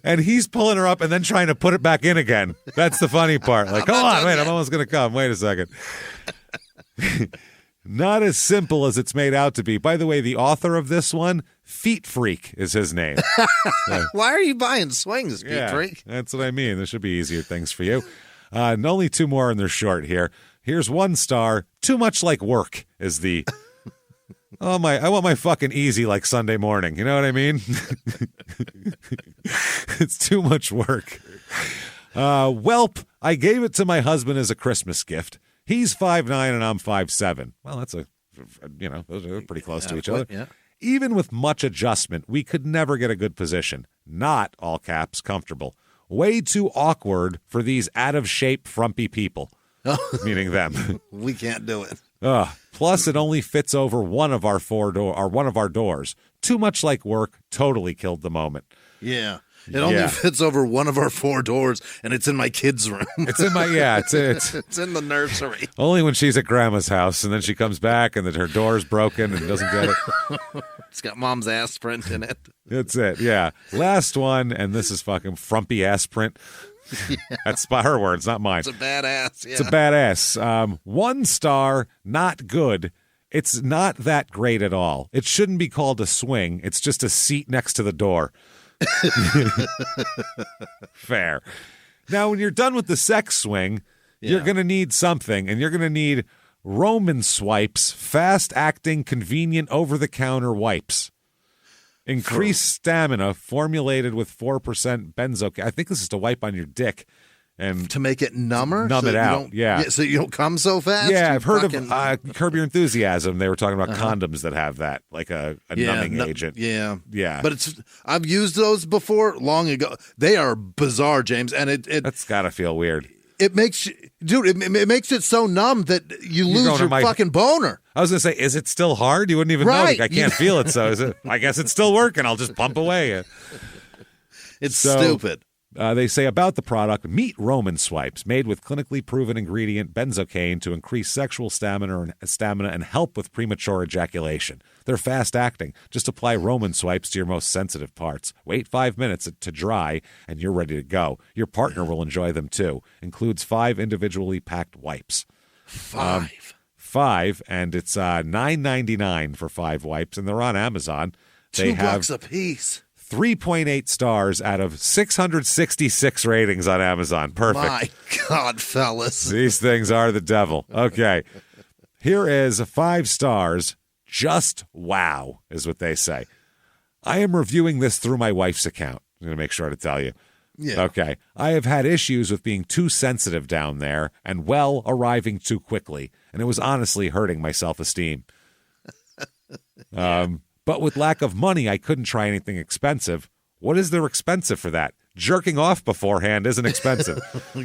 And he's pulling her up and then trying to put it back in again. That's the funny part. Like, hold on, wait, I'm almost going to come. Wait a second. Not as simple as it's made out to be. By the way, the author of this one, Feet Freak, is his name. Why are you buying swings, Feet Freak? That's what I mean. There should be easier things for you. And only 2 more, and they're short here. Here's 1 star. Too much like work is the. I want my fucking easy like Sunday morning. You know what I mean? It's too much work. Welp, I gave it to my husband as a Christmas gift. He's 5'9" and I'm 5'7". Well, that's those are pretty close to each other. Yeah. Even with much adjustment, we could never get a good position. Not, all caps, comfortable. Way too awkward for these out-of-shape, frumpy people. Meaning them. We can't do it. Plus, it only fits over one of our doors. Too much like work. Totally killed the moment. Yeah. It only fits over one of our 4 doors, and it's in my kids' room. It's in my it's in the nursery. Only when she's at Grandma's house, and then she comes back, and then her door's broken and doesn't get it. It's got Mom's ass print in it. That's it. Yeah. Last one, and this is fucking frumpy ass print. Yeah. That's by her words, not mine. It's a badass. Yeah. It's a badass. 1 star, not good. It's not that great at all. It shouldn't be called a swing. It's just a seat next to the door. Fair. Now, when you're done with the sex swing, you're going to need something, and you're going to need Roman swipes, fast-acting, convenient, over-the-counter wipes. Increased stamina, formulated with 4% benzocaine. I think this is to wipe on your dick. And to make it number? Numb it out, So you don't come so fast? Yeah, I've heard of Curb Your Enthusiasm. They were talking about condoms that have that, like a numbing agent. Yeah. Yeah. But I've used those before long ago. They are bizarre, James. And that's got to feel weird. it makes you, dude, it makes it so numb that you lose your fucking boner. I was going to say, is it still hard? You wouldn't even know. I can't feel it, so is it? I guess it's still working. I'll just pump away. It's stupid. They say about the product, meet Roman swipes, made with clinically proven ingredient benzocaine to increase sexual stamina and help with premature ejaculation. They're fast-acting. Just apply Roman swipes to your most sensitive parts. Wait 5 minutes to dry, and you're ready to go. Your partner will enjoy them, too. Includes 5 individually packed wipes. 5, and it's $9.99 for 5 wipes, and they're on Amazon. They have $2 a piece. 3.8 stars out of 666 ratings on Amazon. Perfect. My God, fellas. These things are the devil. Okay. Here is 5 stars. Just wow is what they say. I am reviewing this through my wife's account. I'm going to make sure to tell you. Yeah. Okay. I have had issues with being too sensitive down there and, arriving too quickly. And it was honestly hurting my self-esteem. But with lack of money, I couldn't try anything expensive. What is there expensive for that? Jerking off beforehand isn't expensive.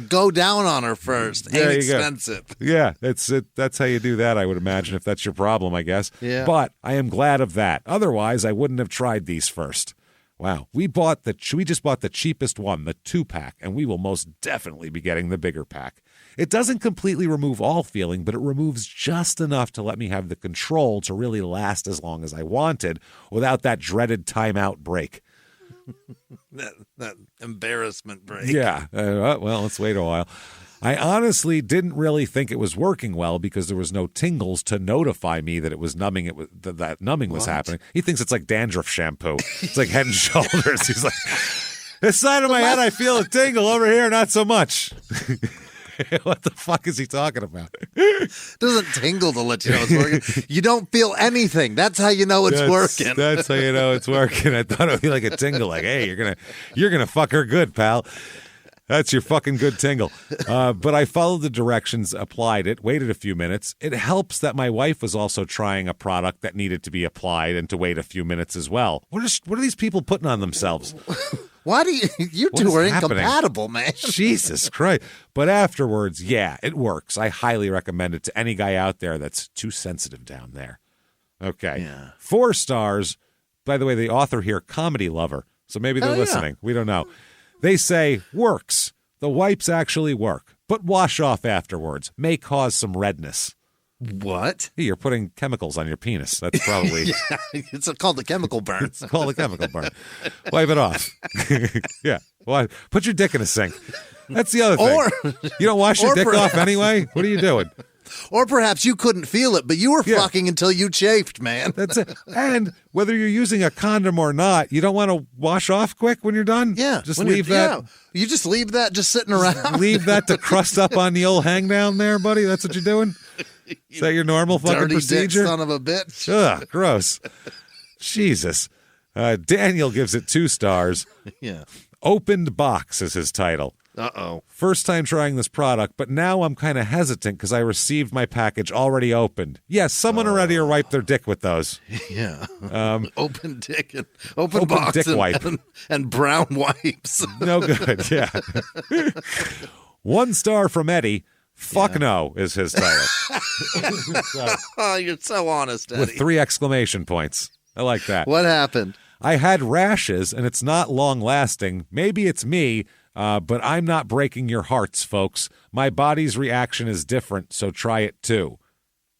Go down on her first. Ain't expensive. Yeah, that's how you do that, I would imagine, if that's your problem, I guess. Yeah. But I am glad of that. Otherwise, I wouldn't have tried these first. Wow. We just bought the cheapest one, the 2-pack, and we will most definitely be getting the bigger pack. It doesn't completely remove all feeling, but it removes just enough to let me have the control to really last as long as I wanted without that dreaded timeout break. that embarrassment break. Yeah. Well, let's wait a while. I honestly didn't really think it was working well because there was no tingles to notify me that it was numbing. That numbing was happening. He thinks it's like dandruff shampoo. It's like Head and Shoulders. He's like, this side of my head, I feel a tingle. Over here, not so much. What the fuck is he talking about? Doesn't tingle to let you know it's working. You don't feel anything. That's how you know it's working. That's how you know it's working. I thought it would be like a tingle, like, hey, you're gonna fuck her good, pal. That's your fucking good tingle. But I followed the directions, applied it, waited a few minutes. It helps that my wife was also trying a product that needed to be applied and to wait a few minutes as well. What are these people putting on themselves? Why do you two are incompatible, man? Jesus Christ. But afterwards, yeah, it works. I highly recommend it to any guy out there that's too sensitive down there. Okay. Yeah. 4 stars. By the way, the author here, comedy lover. So maybe they're listening. We don't know. They say, works. The wipes actually work, but wash off afterwards. May cause some redness. What? You're putting chemicals on your penis. That's probably... Yeah, it's called the chemical burn. It's called a chemical burn. Wipe it off. Yeah. Well, put your dick in a sink. That's the other thing. You don't wash your dick off anyway? What are you doing? Or perhaps you couldn't feel it, but you were fucking until you chafed, man. That's it. And whether you're using a condom or not, you don't want to wash off quick when you're done? Yeah. Just leave that. Yeah. You just leave that just sitting around. Leave that to crust up on the old hang down there, buddy? That's what you're doing? Is that your normal fucking Dirty procedure? Dick son of a bitch. Ugh, gross. Jesus. Daniel gives it 2 stars. Yeah. Opened Box is his title. Uh-oh. First time trying this product, but now I'm kind of hesitant because I received my package already opened. Yes, someone already wiped their dick with those. Yeah. Open dick and open box dick wipe. and brown wipes. No good, yeah. 1 star from Eddie. Fuck no is his title. Oh, you're so honest, Eddie. With 3 exclamation points. I like that. What happened? I had rashes, and it's not long-lasting. Maybe it's me, but I'm not breaking your hearts, folks. My body's reaction is different, so try it too.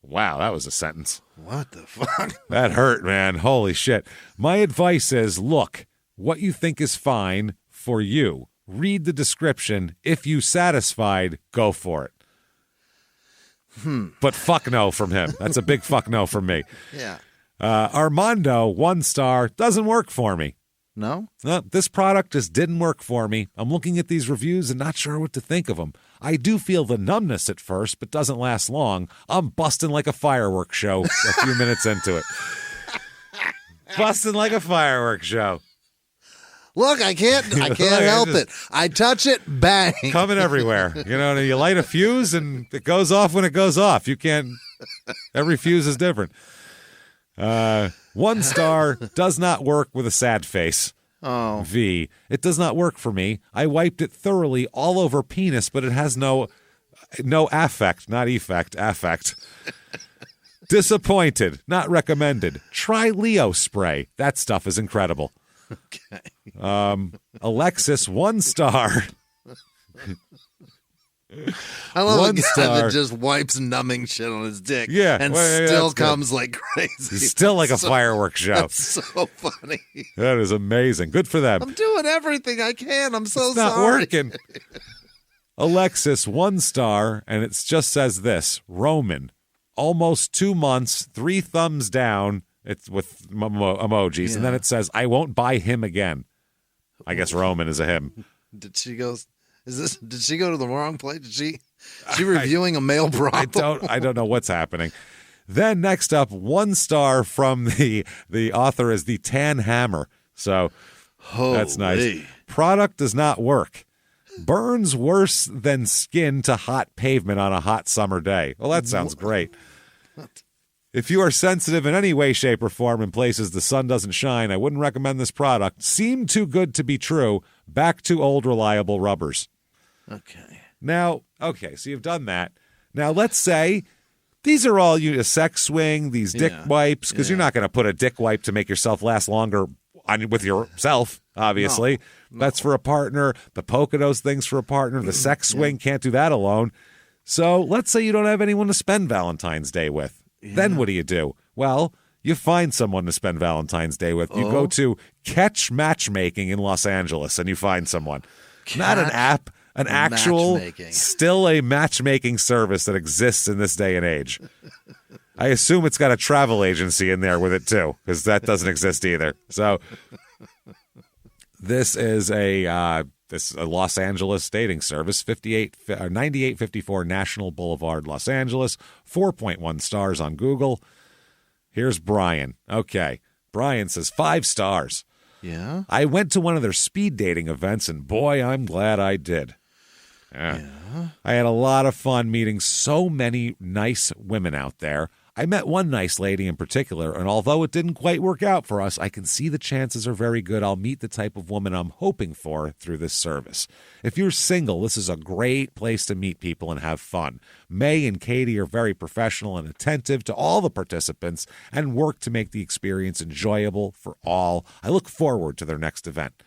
Wow, that was a sentence. What the fuck? That hurt, man. Holy shit. My advice is, look, what you think is fine for you. Read the description. If you satisfied, go for it. But fuck no from him. That's a big fuck no from me. Yeah. Armando, 1 star, doesn't work for me. No? No, this product just didn't work for me. I'm looking at these reviews and not sure what to think of them. I do feel the numbness at first, but doesn't last long. I'm busting like a fireworks show a few minutes into it. Busting like a fireworks show. Look, I can't help it. I touch it, bang. Coming everywhere. You know, you light a fuse and it goes off when it goes off. You can't, every fuse is different. 1 star, does not work with a sad face. Oh. V. It does not work for me. I wiped it thoroughly all over penis, but it has no affect, not effect, affect. Disappointed. Not recommended. Try Leo spray. That stuff is incredible. Okay. Alexis, 1 star. I love 1 a guy star. that just wipes numbing shit on his dick Yeah, and well, still that's good. comes like crazy. It's still like a So- fireworks show. That's so funny. That is amazing. Good for them. I'm doing everything I can. I'm so It's not sorry. working. Alexis, 1 star, and it just says this: Roman, almost 2 months, 3 thumbs down. It's with emojis, and then it says, "I won't buy him again." I guess Roman is a him. Did she go? Did she go to the wrong place? She reviewing a male brothel? I don't know what's happening. Then next up, 1 star from the author is the Tan Hammer. So that's nice. Holy. Product does not work. Burns worse than skin to hot pavement on a hot summer day. Well, that sounds great. If you are sensitive in any way, shape, or form in places the sun doesn't shine, I wouldn't recommend this product. Seemed too good to be true. Back to old reliable rubbers. Okay. Now, okay, so you've done that. Now, let's say these are all a sex swing, these dick wipes, because you're not going to put a dick wipe to make yourself last longer with yourself, obviously. No. That's for a partner. The Poconos thing's for a partner. The sex swing can't do that alone. So let's say you don't have anyone to spend Valentine's Day with. Yeah. Then what do? Well, you find someone to spend Valentine's Day with. You go to Catch Matchmaking in Los Angeles, and you find someone. Not an app. An actual, still a matchmaking service that exists in this day and age. I assume it's got a travel agency in there with it, too, because that doesn't exist either. So this is a Los Angeles dating service, 9854 National Boulevard, Los Angeles, 4.1 stars on Google. Here's Brian. Okay. Brian says 5 stars. Yeah? I went to one of their speed dating events, and boy, I'm glad I did. Yeah. I had a lot of fun meeting so many nice women out there. I met one nice lady in particular, and although it didn't quite work out for us, I can see the chances are very good I'll meet the type of woman I'm hoping for through this service. If you're single, this is a great place to meet people and have fun. May and Katie are very professional and attentive to all the participants and work to make the experience enjoyable for all. I look forward to their next event.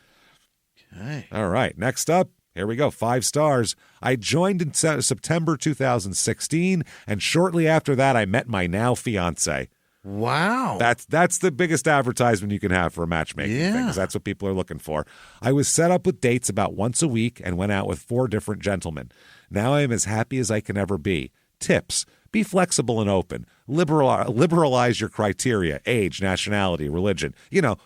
Okay. All right, next up. Here we go, 5 stars. I joined in September 2016, and shortly after that, I met my now fiance. Wow. That's the biggest advertisement you can have for a matchmaking thing, because that's what people are looking for. I was set up with dates about once a week and went out with 4 different gentlemen. Now I am as happy as I can ever be. Tips: be flexible and open. Liberalize your criteria, age, nationality, religion.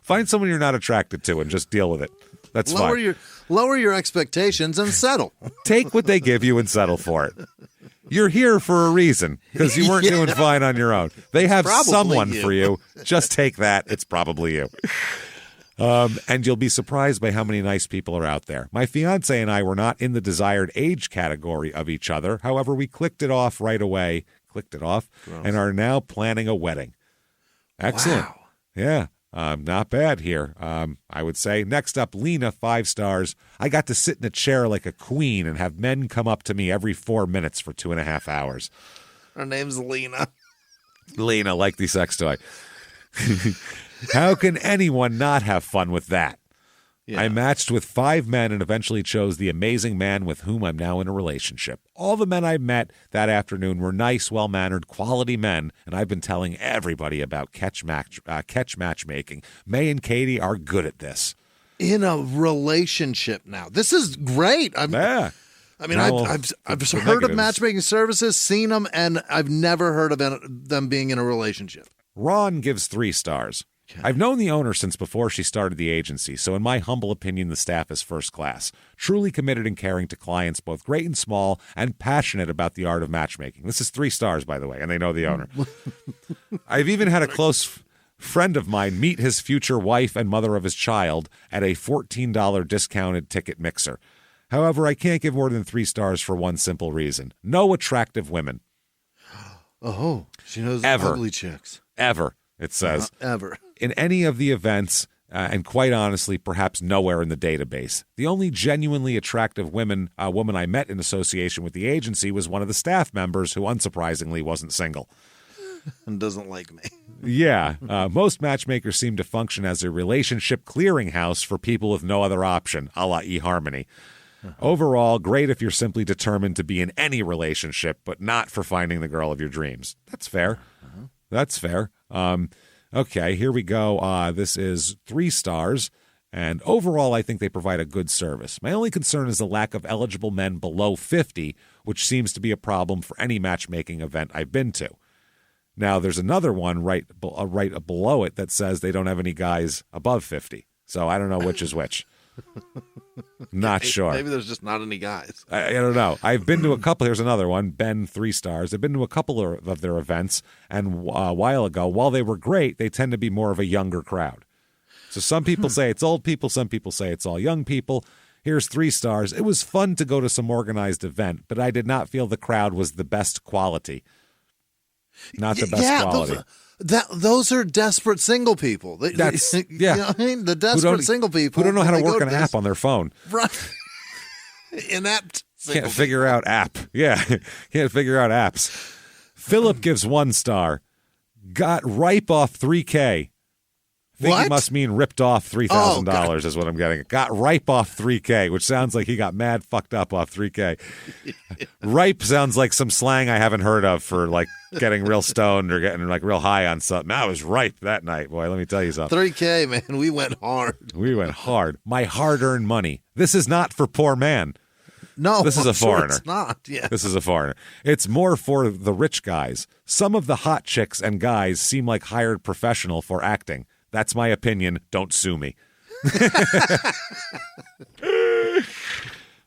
Find someone you're not attracted to and just deal with it. That's fine. Lower your expectations and settle. Take what they give you and settle for it. You're here for a reason, because you weren't doing fine on your own. They have someone for you. Just take that. It's probably you. And you'll be surprised by how many nice people are out there. My fiance and I were not in the desired age category of each other. However, we clicked it off right away, and are now planning a wedding. Excellent. Wow. Yeah. Not bad here. I would say. Next up, Lena, 5 stars. I got to sit in a chair like a queen and have men come up to me every 4 minutes for 2.5 hours. Her name's Lena. Lena, like the sex toy. How can anyone not have fun with that? Yeah. I matched with 5 men and eventually chose the amazing man with whom I'm now in a relationship. All the men I met that afternoon were nice, well-mannered, quality men, and I've been telling everybody about Catch Matchmaking. May and Katie are good at this. In a relationship now. This is great. I've heard of matchmaking services, seen them, and I've never heard of them being in a relationship. Ron gives 3 stars. Okay. I've known the owner since before she started the agency, so in my humble opinion, the staff is first class. Truly committed and caring to clients, both great and small, and passionate about the art of matchmaking. This is 3 stars, by the way, and they know the owner. I've even had a close friend of mine meet his future wife and mother of his child at a $14 discounted ticket mixer. However, I can't give more than 3 stars for one simple reason. No attractive women. Oh, she knows ever. Ugly chicks. Ever, it says. Ever. In any of the events, and quite honestly, perhaps nowhere in the database. The only genuinely attractive woman I met in association with the agency was one of the staff members who, unsurprisingly, wasn't single. And doesn't like me. Yeah. Most matchmakers seem to function as a relationship clearinghouse for people with no other option, a la eHarmony. Overall, great if you're simply determined to be in any relationship, but not for finding the girl of your dreams. That's fair. That's fair. Okay, here we go. This is 3 stars. And overall, I think they provide a good service. My only concern is the lack of eligible men below 50, which seems to be a problem for any matchmaking event I've been to. Now, there's another one right below it that says they don't have any guys above 50. So I don't know which is which. Not sure. Maybe there's just not any guys. I don't know. I've been to a couple. Here's another one. Ben, 3 stars. I've been to a couple of their events, and a while ago, while they were great, they tend to be more of a younger crowd. So some people say it's old people. Some people say it's all young people. Here's 3 stars. It was fun to go to some organized event, but I did not feel the crowd was the best quality. Not the best quality. Those are desperate single people. That's You know what I mean? The desperate single people who don't know how to work an app on their phone. Right. Inept. Can't figure out app. Yeah. Can't figure out apps. Philip gives 1 star. Got ripe off $3K. Think What? he must mean ripped off $3,000 is what I'm getting. Got ripe off $3K, which sounds like he got mad fucked up off $3K. Ripe sounds like some slang I haven't heard of for like getting real stoned or getting like real high on something. I was ripe that night, boy. Let me tell you something. $3K, man. We went hard. We went hard. My hard-earned money. This is not for poor man. No, This is a foreigner. It's not. Yeah. This is a foreigner. It's more for the rich guys. Some of the hot chicks and guys seem like hired professional for acting. That's my opinion. Don't sue me.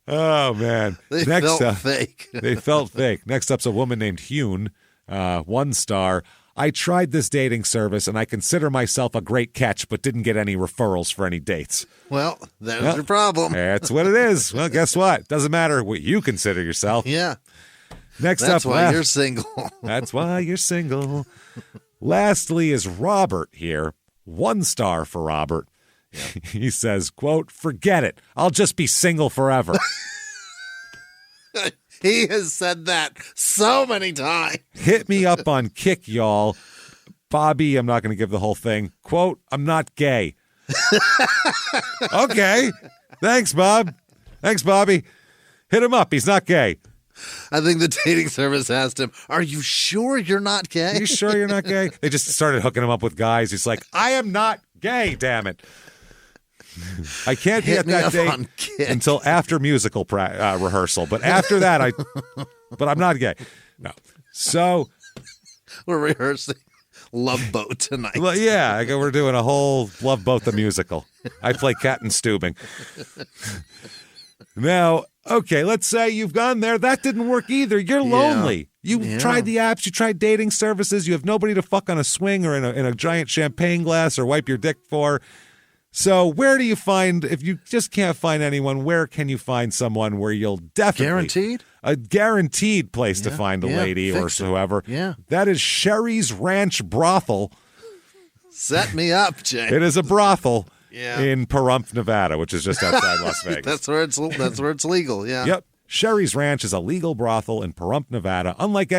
Oh, man. They felt fake. They felt fake. Next up's a woman named Hune, 1 star. I tried this dating service, and I consider myself a great catch, but didn't get any referrals for any dates. Well, that's your problem. That's what it is. Well, guess what? Doesn't matter what you consider yourself. Yeah. Next That's up, why you're single. That's why you're single. Lastly is Robert here. 1 star for Robert. Yep. He says, quote, forget it. I'll just be single forever. He has said that so many times. Hit me up on Kick, y'all. Bobby, I'm not going to give the whole thing. Quote, I'm not gay. Okay. Thanks, Bob. Thanks, Bobby. Hit him up. He's not gay. I think the dating service asked him, are you sure you're not gay? Are you sure you're not gay? They just started hooking him up with guys. He's like, I am not gay, damn it. I can't be at that date until after musical rehearsal. But after that, but I'm not gay. No. So we're rehearsing Love Boat tonight. Well, yeah, we're doing a whole Love Boat the musical. I play Cat and Stubing. Now, okay, let's say you've gone there. That didn't work either. You're lonely. You tried the apps. You tried dating services. You have nobody to fuck on a swing or in a giant champagne glass or wipe your dick for. So where do you find, if you just can't find anyone, where can you find someone where you'll definitely... Guaranteed? A guaranteed place to find a lady or whoever. Yeah. That is Sherry's Ranch Brothel. Set me up, Jay. It is a brothel Yeah. in Pahrump, Nevada, which is just outside Las Vegas. That's where it's legal. Yeah. Yep. Sherry's Ranch is a legal brothel in Pahrump, Nevada. Unlike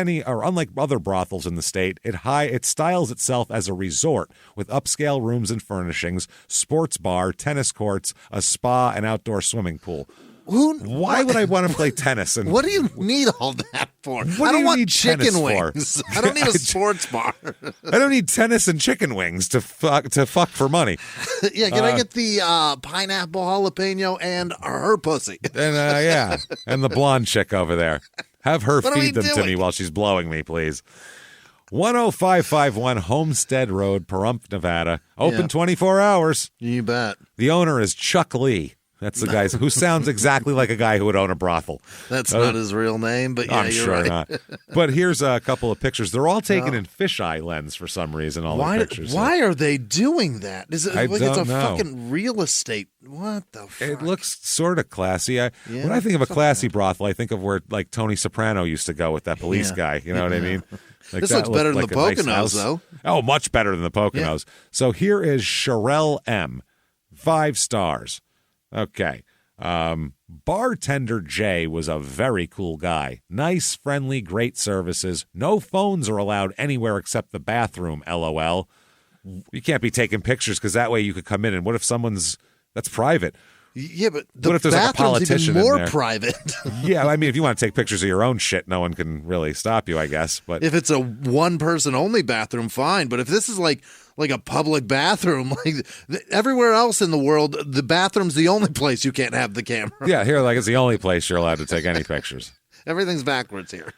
other brothels in the state, it styles itself as a resort with upscale rooms and furnishings, sports bar, tennis courts, a spa, and outdoor swimming pool. Why would I want to play tennis? And what do you need all that for? I don't want chicken wings. I don't need a sports bar. I don't need tennis and chicken wings to fuck for money. Yeah, can I get the pineapple jalapeno and her pussy? And and the blonde chick over there. Have her feed them to me while she's blowing me, please. 10551 Homestead Road, Pahrump, Nevada. Open 24 hours. You bet. The owner is Chuck Lee. That's the guy who sounds exactly like a guy who would own a brothel. That's not his real name, but yeah, I'm you're sure right. not. But here's a couple of pictures. They're all taken in fisheye lens for some reason. All the pictures. Why are they doing that? Is it like it's a know. fucking real estate? What the fuck? It looks sort of classy. When I think of a classy brothel, I think of where like Tony Soprano used to go with that police guy. You know what I mean? Like this looks better than the Poconos, though. Oh, much better than the Poconos. So here is Sherelle M. 5 stars. Okay. Bartender Jay was a very cool guy. Nice, friendly, great services. No phones are allowed anywhere except the bathroom, LOL. You can't be taking pictures because that way you could come in and what if that's private. Yeah, but the what if there's like a politician even more in there? private. Yeah, I mean, if you want to take pictures of your own shit, no one can really stop you, I guess. But if it's a one-person only bathroom, fine. But if this is like a public bathroom, like everywhere else in the world, the bathroom's the only place you can't have the camera. Yeah, here, like it's the only place you're allowed to take any pictures. Everything's backwards here.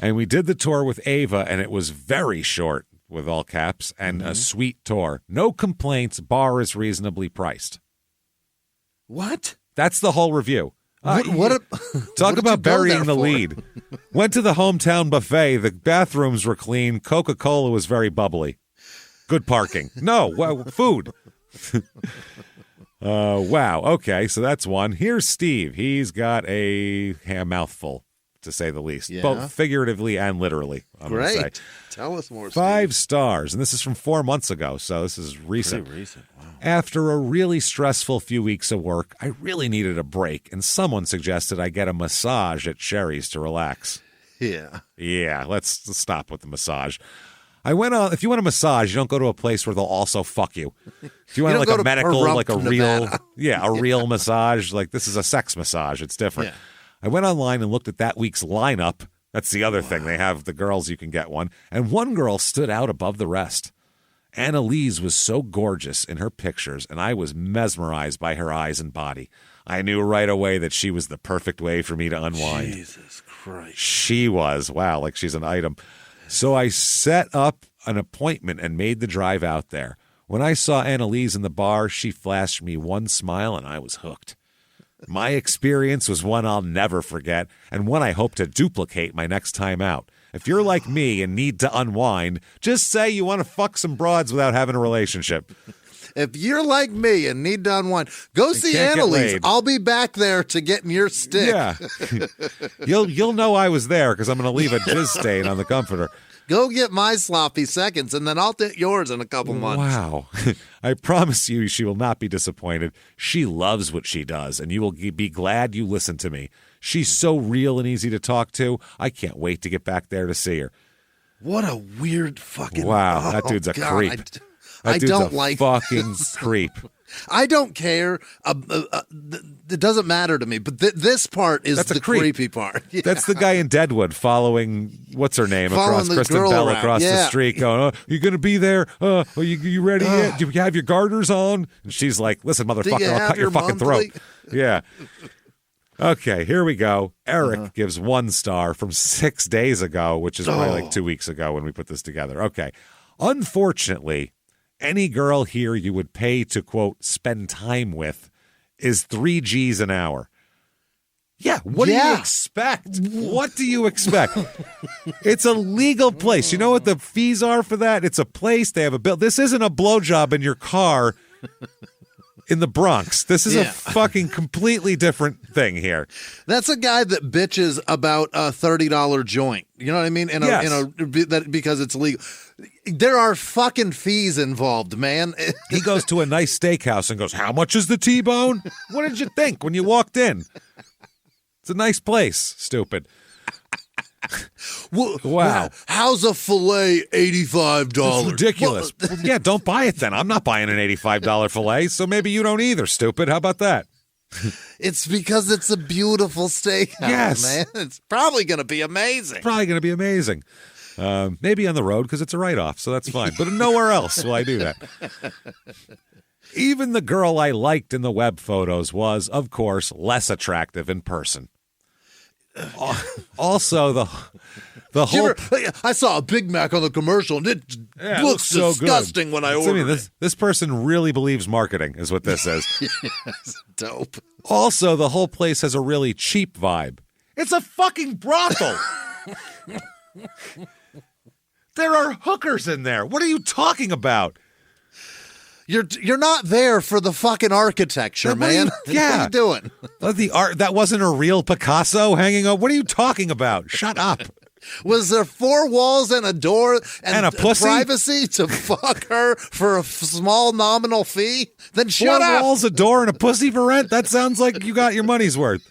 And we did the tour with Ava, and it was very short, with all caps, and a sweet tour. No complaints. Bar is reasonably priced. What? That's the whole review. Talk Talk about burying the lead. Went to the hometown buffet. The bathrooms were clean. Coca-Cola was very bubbly. Good parking. No, food. Wow. Okay, so that's one. Here's Steve. He's got a mouthful, to say the least, both figuratively and literally. Great. Say. Tell us more, 5 Steve. stars, and this is from 4 months ago, so this is recent. Pretty recent. Wow. After a really stressful few weeks of work, I really needed a break, and someone suggested I get a massage at Sherry's to relax. Yeah. Yeah, let's stop with the massage. If you want a massage, you don't go to a place where they'll also fuck you. If you want like a medical, like a real, real massage, like this is a sex massage. It's different. Yeah. I went online and looked at that week's lineup. That's the other thing. They have the girls, you can get one. And one girl stood out above the rest. Annalise was so gorgeous in her pictures, and I was mesmerized by her eyes and body. I knew right away that she was the perfect way for me to unwind. Jesus Christ. She was. Wow, like she's an item. So I set up an appointment and made the drive out there. When I saw Annalise in the bar, she flashed me one smile, and I was hooked. My experience was one I'll never forget, and one I hope to duplicate my next time out. If you're like me and need to unwind, just say you want to fuck some broads without having a relationship. If you're like me and need to unwind, go see Annalise. I'll be back there to get in your stick. Yeah. You'll know I was there because I'm going to leave a jizz stain on the comforter. Go get my sloppy seconds, and then I'll get yours in a couple months. Wow. I promise you she will not be disappointed. She loves what she does, and you will be glad you listened to me. She's so real and easy to talk to. I can't wait to get back there to see her. What a weird fucking... Wow, that dude's a creep. I don't like fucking this. creep. I don't care. It doesn't matter to me. But this part is the creepy part. Yeah. That's the guy in Deadwood following what's her name across Kristen Bell across the street, going, "Oh, you gonna be there? Are you ready yet? Do you have your garters on?" And she's like, "Listen, motherfucker, I'll cut your fucking throat." Yeah. Okay, here we go. Eric gives 1 star from 6 days ago, which is probably like 2 weeks ago when we put this together. Okay. Unfortunately, any girl here you would pay to, quote, spend time with is 3 G's an hour. Yeah, what do you expect? What do you expect? It's a legal place. You know what the fees are for that? It's a place. They have a bill. This isn't a blowjob in your car in the Bronx. This is a fucking completely different thing here. That's a guy that bitches about a $30 joint. You know what I mean? Because it's legal. There are fucking fees involved, man. He goes to a nice steakhouse and goes, "How much is the T-bone?" What did you think when you walked in? It's a nice place. Stupid. Wow. How's a filet $85? It's ridiculous. Well, yeah, don't buy it then. I'm not buying an $85 filet, so maybe you don't either, stupid. How about that? It's because it's a beautiful steakhouse, man. It's probably going to be amazing. Maybe on the road because it's a write-off, so that's fine. But nowhere else will I do that. Even the girl I liked in the web photos was, of course, less attractive in person. Also, the whole... I saw a Big Mac on the commercial, and it looks so disgusting when I ordered it. This person really believes marketing is what this is. Yes, dope. Also, the whole place has a really cheap vibe. It's a fucking brothel. There are hookers in there. What are you talking about? You're not there for the fucking architecture, man. What are you doing? The art that wasn't a real Picasso hanging up. What are you talking about? Shut up. Was there 4 walls and a door and a pussy? Privacy to fuck her for a small nominal fee? Then 4 shut up. 4 walls, a door, and a pussy for rent? That sounds like you got your money's worth.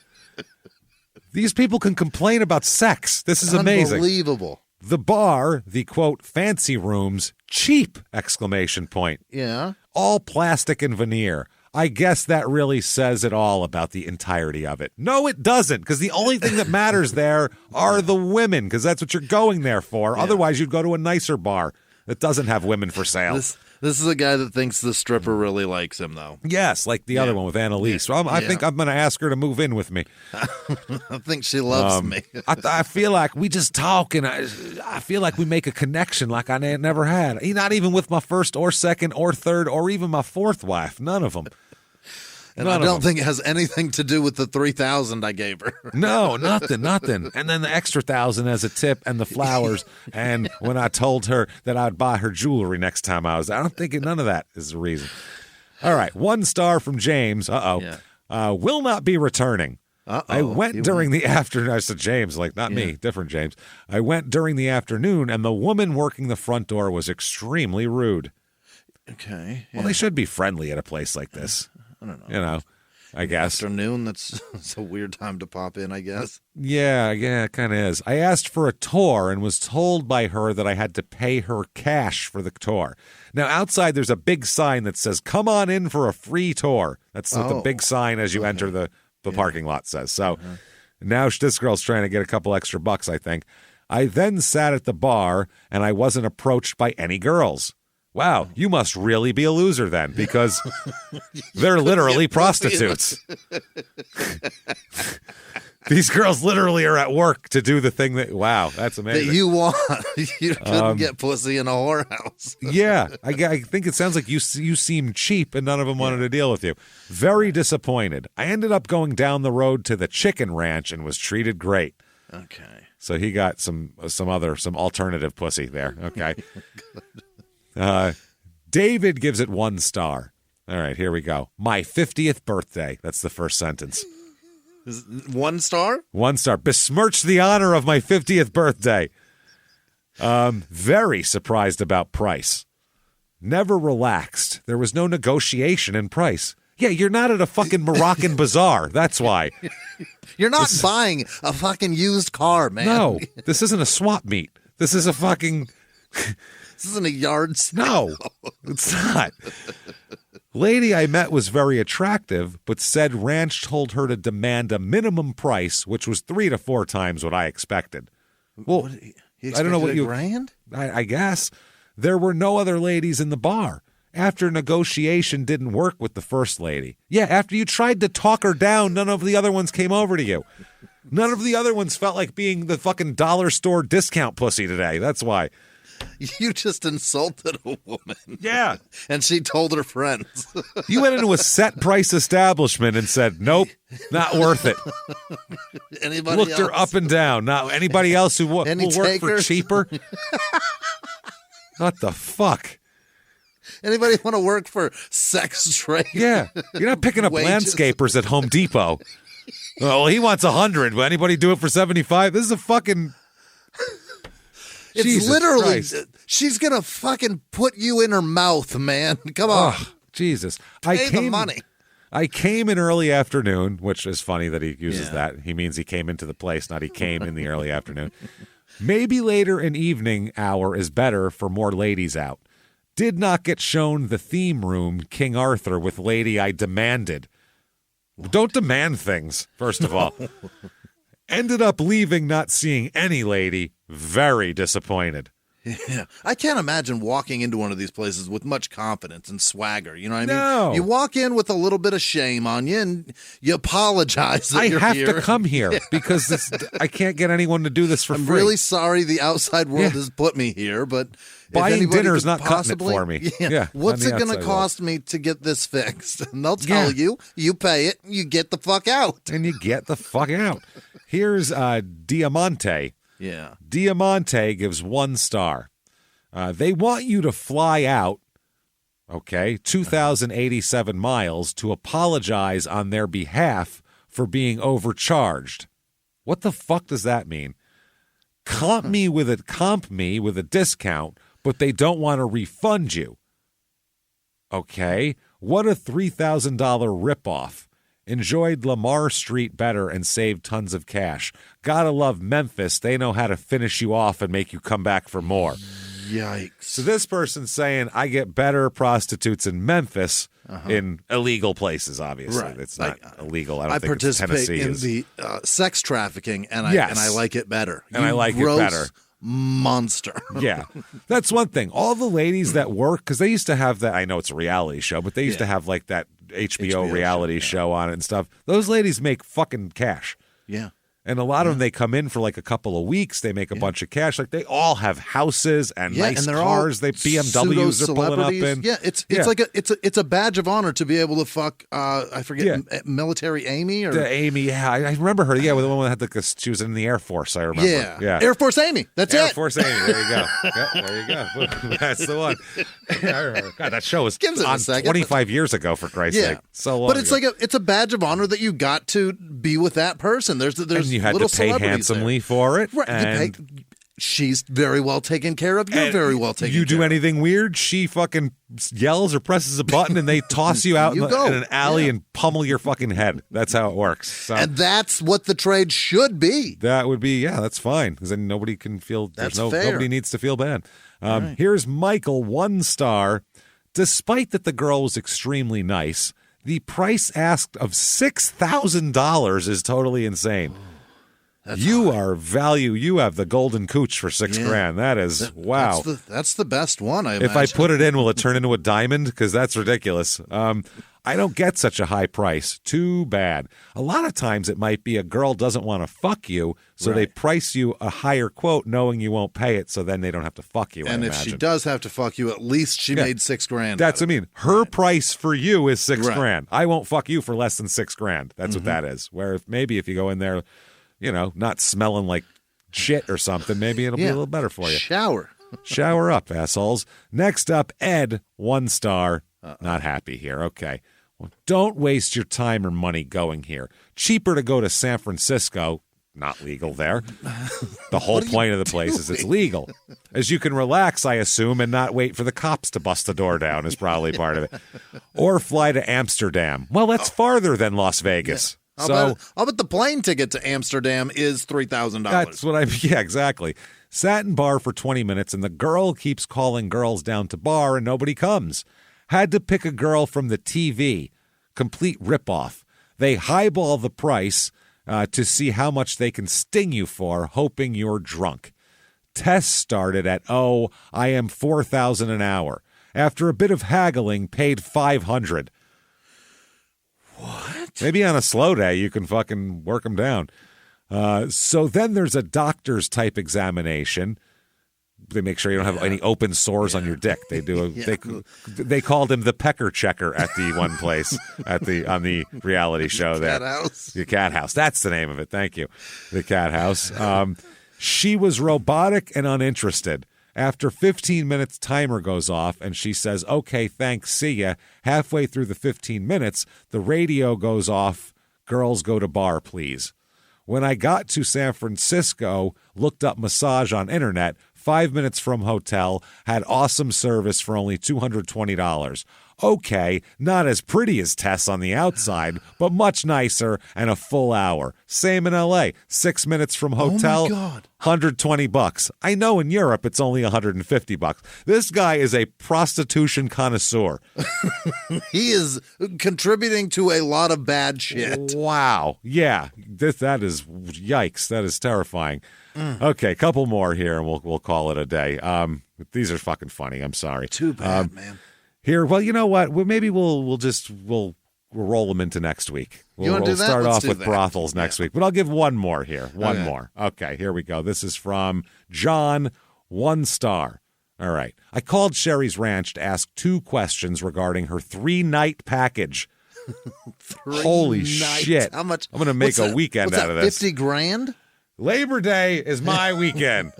These people can complain about sex. This is amazing. Unbelievable. The bar, the quote, fancy rooms, cheap, exclamation point. Yeah. All plastic and veneer. I guess that really says it all about the entirety of it. No, it doesn't, because the only thing that matters there are the women, because that's what you're going there for. Yeah. Otherwise, you'd go to a nicer bar that doesn't have women for sale. This is a guy that thinks the stripper really likes him, though. Yes, like the other one with Annalise. Yeah. I think I'm going to ask her to move in with me. I think she loves me. I feel like we just talk, and I feel like we make a connection like I never had. Not even with my first or second or third or even my fourth wife. None of them. And I don't think it has anything to do with the $3,000 I gave her. No, nothing. And then the extra $1,000 as a tip and the flowers. And when I told her that I'd buy her jewelry next time I was there, I don't think none of that is the reason. All right, 1 star from James. Will not be returning. I went during the afternoon. I said, James, like not me, different James. I went during the afternoon, and the woman working the front door was extremely rude. Okay. Well, they should be friendly at a place like this. I don't know. You know, I guess. Afternoon, that's a weird time to pop in, I guess. Yeah, it kind of is. I asked for a tour and was told by her that I had to pay her cash for the tour. Now, outside, there's a big sign that says, come on in for a free tour. That's what the big sign as you enter the parking lot says. So now this girl's trying to get a couple extra bucks, I think. I then sat at the bar, and I wasn't approached by any girls. Wow, you must really be a loser then, because they're literally prostitutes. These girls literally are at work to do the thing that, wow, that's amazing. That you want. You couldn't get pussy in a whorehouse. Yeah, I think it sounds like you seem cheap and none of them wanted to deal with you. Very disappointed. I ended up going down the road to the chicken ranch and was treated great. Okay. So he got some alternative pussy there. Okay. David gives it 1 star. All right, here we go. My 50th birthday. That's the first sentence. 1 star? 1 star. Besmirched the honor of my 50th birthday. Very surprised about price. Never relaxed. There was no negotiation in price. Yeah, you're not at a fucking Moroccan bazaar. That's why. You're not buying a fucking used car, man. No, this isn't a swap meet. This is a fucking... This isn't a yard sale. No, it's not. Lady I met was very attractive, but said ranch told her to demand a minimum price, which was 3 to 4 times what I expected. Well, I don't know what you... $1,000? I guess. There were no other ladies in the bar. After negotiation didn't work with the first lady. Yeah, after you tried to talk her down, none of the other ones came over to you. None of the other ones felt like being the fucking dollar store discount pussy today. That's why. You just insulted a woman. Yeah. And she told her friends. You went into a set price establishment and said, nope, not worth it. Anybody Looked else? her up and down. Now, anybody else who will work for cheaper? What the fuck? Anybody want to work for sex trade? Yeah. You're not picking up Wages. landscapers at Home Depot. Oh, well, he wants 100. Will anybody do it for 75? This is a fucking... It's Jesus literally, Christ. She's going to fucking put you in her mouth, man. Come on. Oh, Jesus. Pay the money. I came in early afternoon, which is funny that he uses that. He means he came into the place, not he came in the early afternoon. Maybe later in evening hour is better for more ladies out. Did not get shown the theme room, King Arthur, with lady I demanded. Don't demand things, first of all. Ended up leaving, not seeing any lady. Very disappointed. Yeah. I can't imagine walking into one of these places with much confidence and swagger. You know what I mean? No. You walk in with a little bit of shame on you and you apologize that you're have here. to come here because I can't get anyone to do this for I'm free. really sorry the outside world has put me here, but buying dinner is could not cutting it for me. Yeah, what's on it the going to outside cost me to get this fixed? And they'll tell you, you pay it, you get the fuck out. And you get the fuck out. Here's Diamante. Yeah. Diamante gives 1 star. They want you to fly out, 2,087 miles to apologize on their behalf for being overcharged. What the fuck does that mean? comp me with a discount, but they don't want to refund you. Okay, what a $3,000 ripoff. Enjoyed Lamar Street better and saved tons of cash. Gotta love Memphis. They know how to finish you off and make you come back for more. Yikes. So this person's saying, I get better prostitutes in Memphis in illegal places, obviously. Right. It's not illegal. I think participate Tennessee in is. the sex trafficking, and I like it better. And I like it better. Monster. Yeah. That's one thing. All the ladies that work, because they used to have that, I know it's a reality show, but they used to have like that HBO reality show on it and stuff. Those ladies make fucking cash. Yeah. And a lot of them, they come in for like a couple of weeks. They make a bunch of cash. Like they all have houses and nice and cars. They BMWs are pulling up in. Yeah, it's like it's a badge of honor to be able to fuck. I forget military Amy or the Amy. Yeah, I remember her. Yeah, with the one that had she was in the Air Force. I remember. Yeah. Air Force Amy. That's Air it. Force Amy. There you go. There you go. That's the one. I remember. God, that show was on 25 years ago. For Christ's sake, so long. But it's ago. it's a badge of honor that you got to be with that person. There's and you had little to pay handsomely for it. Right. And she's very well taken care of. You're very well taken care of. You do anything weird, she fucking yells or presses a button and they toss you out in an alley and pummel your fucking head. That's how it works. So, and that's what the trade should be. That would be, that's fine. Because then nobody can feel, that's fair. Nobody needs to feel bad. Here's Michael, 1 star. Despite that the girl was extremely nice, the price asked of $6,000 is totally insane. You have the golden cooch for $6,000. That is, wow. That's the best one, I imagine. If I put it in, will it turn into a diamond? Because that's ridiculous. I don't get such a high price. Too bad. A lot of times it might be a girl doesn't want to fuck you, so they price you a higher quote knowing you won't pay it, so then they don't have to fuck you, and if she does have to fuck you, at least she made $6,000. That's what I mean. Her price for you is $6,000. I won't fuck you for less than $6,000. That's what that is. Where maybe if you go in there, not smelling like shit or something, maybe it'll be a little better for you. Shower up, assholes. Next up, Ed, 1 star. Not happy here. Okay. Well, don't waste your time or money going here. Cheaper to go to San Francisco. Not legal there. The whole point of the place is it's legal. As you can relax, I assume, and not wait for the cops to bust the door down is probably part of it. Or fly to Amsterdam. Well, that's farther than Las Vegas. I'll bet the plane ticket to Amsterdam is $3,000. That's what exactly. Sat in bar for 20 minutes, and the girl keeps calling girls down to bar, and nobody comes. Had to pick a girl from the TV. Complete ripoff. They highball the price to see how much they can sting you for, hoping you're drunk. Test started at, I am $4,000 an hour. After a bit of haggling, paid $500. What? Maybe on a slow day you can fucking work them down. So then there's a doctor's type examination. They make sure you don't have any open sores on your dick. They do. They called him the pecker checker at the one place on the reality show there. Cat house. The cat house. That's the name of it. Thank you. The cat house. She was robotic and uninterested. After 15 minutes, timer goes off, and she says, "Okay, thanks, see ya." Halfway through the 15 minutes, the radio goes off. Girls go to bar, please. When I got to San Francisco, looked up massage on internet, 5 minutes from hotel, had awesome service for only $220. Okay, not as pretty as Tess on the outside, but much nicer and a full hour. Same in LA, 6 minutes from hotel, oh my God. $120. I know in Europe it's only $150. This guy is a prostitution connoisseur. He is contributing to a lot of bad shit. Wow. Yeah, that is yikes. That is terrifying. Okay, couple more here, and we'll call it a day. These are fucking funny. I'm sorry. Too bad, man. Here, well, you know what? Maybe we'll roll them into next week. We'll start off with brothels next week, but I'll give one more here. One more. Okay, here we go. This is from John, 1 star. All right. I called Sherry's Ranch to ask 2 questions regarding her 3-night package. Holy shit! How much? I'm going to make a weekend out of this. $50,000? Labor Day is my weekend.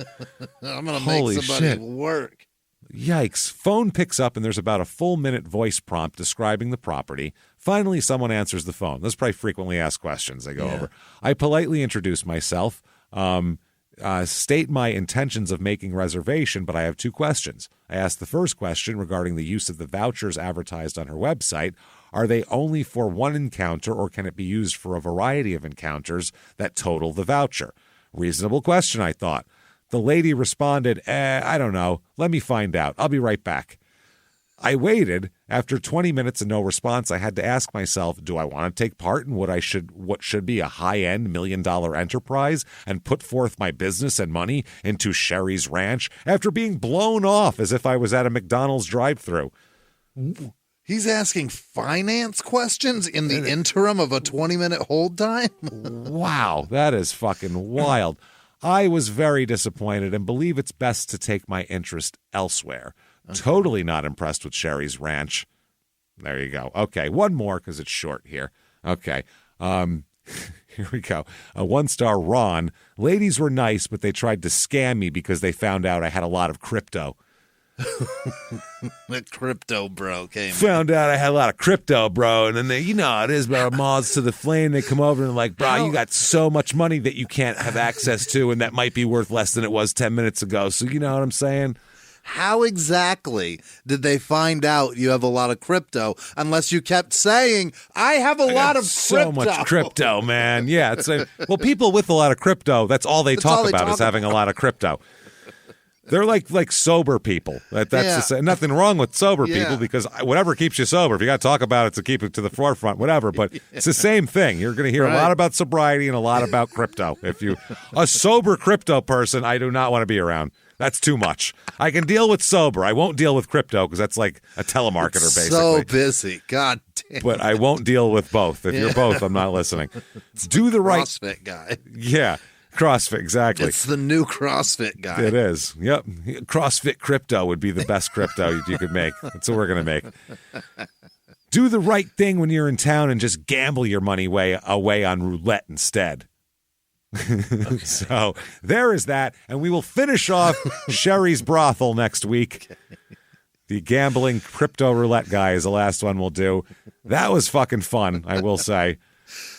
I'm going to make somebody work. Yikes. Phone picks up and there's about a full minute voice prompt describing the property. Finally, someone answers the phone. Those are probably frequently asked questions they go over. I politely introduce myself. state my intentions of making reservation, but I have 2 questions. I asked the first question regarding the use of the vouchers advertised on her website. Are they only for one encounter, or can it be used for a variety of encounters that total the voucher? Reasonable question, I thought. The lady responded, I don't know. Let me find out. I'll be right back. I waited. After 20 minutes and no response, I had to ask myself, do I want to take part in what should be a high-end $1 million enterprise and put forth my business and money into Sherry's Ranch after being blown off as if I was at a McDonald's drive-thru? He's asking finance questions in the interim of a 20-minute hold time? Wow, that is fucking wild. I was very disappointed and believe it's best to take my interest elsewhere. Okay. Totally not impressed with Sherry's Ranch. There you go. Okay, one more because it's short here. Okay, here we go. 1-star Ron. Ladies were nice, but they tried to scam me because they found out I had a lot of crypto. The crypto bro came. Found out I had a lot of crypto, bro. And then they, you know how it is, bro, moths to the flame. They come over and like, bro, you got so much money that you can't have access to, and that might be worth less than it was 10 minutes ago. So you know what I'm saying? How exactly did they find out you have a lot of crypto unless you kept saying, I have a lot of crypto? So much crypto, man. Yeah. Well, people with a lot of crypto, that's all they talk about is having a lot of crypto. They're like sober people. That's nothing wrong with sober people, because whatever keeps you sober, if you got to talk about it to keep it to the forefront, whatever. But it's the same thing. You're going to hear a lot about sobriety and a lot about crypto. A sober crypto person, I do not want to be around. That's too much. I can deal with sober. I won't deal with crypto because that's like a telemarketer, basically. So busy. God damn. But I won't deal with both. If you're both, I'm not listening. Do the right... CrossFit guy. Yeah. CrossFit, exactly. It's the new CrossFit guy. It is. Yep. CrossFit crypto would be the best crypto you could make. That's what we're going to make. Do the right thing when you're in town and just gamble your money away on roulette instead. Okay. So there is that, and we will finish off Sherry's brothel next week. The gambling crypto roulette guy is the last one we'll do. That was fucking fun, I will say.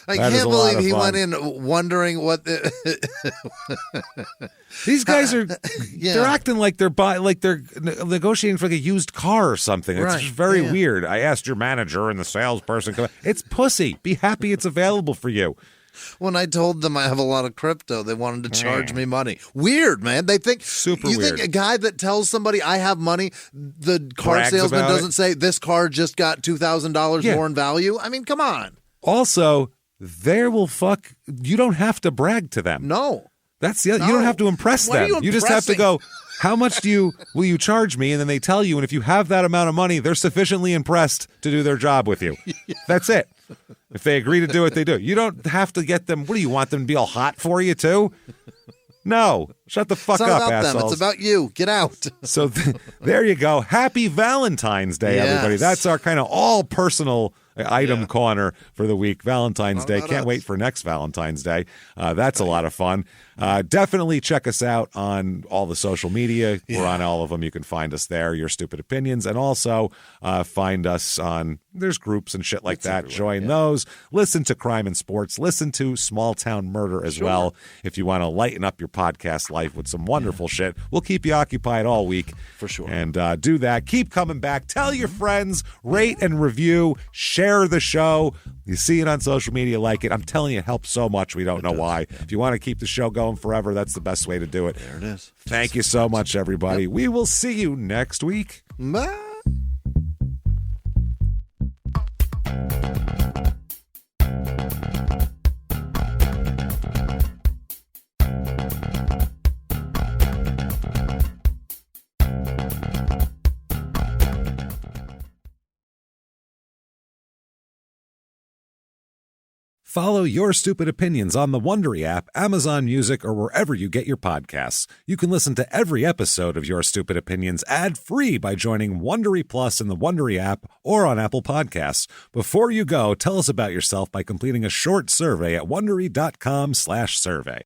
I can't believe he went in wondering what these guys are. They're acting like they're negotiating for like a used car or something. It's just very weird. I asked your manager and the salesperson. It's pussy. Be happy it's available for you. When I told them I have a lot of crypto, they wanted to charge me money. Weird, man. They think super weird. You think a guy that tells somebody I have money, the car brags salesman doesn't it. say this car just got $2,000 more in value? I mean, come on. Also, they will fuck. You don't have to brag to them. No. That's you don't have to impress them. You just have to go, how much will you charge me? And then they tell you, and if you have that amount of money, they're sufficiently impressed to do their job with you. That's it. If they agree to do it, they do. You don't have to get them. What do you want them to be all hot for you too? No. Shut the fuck up, assholes. It's not about them. It's about you. Get out. So there you go. Happy Valentine's Day, everybody. That's our kind of all personal item corner for the week. Valentine's Day. Can't wait for next Valentine's Day. That's a lot of fun. Definitely check us out on all the social media. We're on all of them. You can find us there, Your Stupid Opinions, and also find us on, there's groups and shit like that. Join those. Listen to Crime and Sports. Listen to Small Town Murder as well if you want to lighten up your podcast life with some wonderful shit. We'll keep you occupied all week. For sure. And do that. Keep coming back. Tell your friends. Rate and review. Share the show. You see it on social media, like it. I'm telling you, it helps so much. We don't know why. Yeah. If you want to keep the show going forever, that's the best way to do it. There it is. Thank you so much, everybody. We will see you next week. Bye. Follow Your Stupid Opinions on the Wondery app, Amazon Music, or wherever you get your podcasts. You can listen to every episode of Your Stupid Opinions ad-free by joining Wondery Plus in the Wondery app or on Apple Podcasts. Before you go, tell us about yourself by completing a short survey at Wondery.com/survey.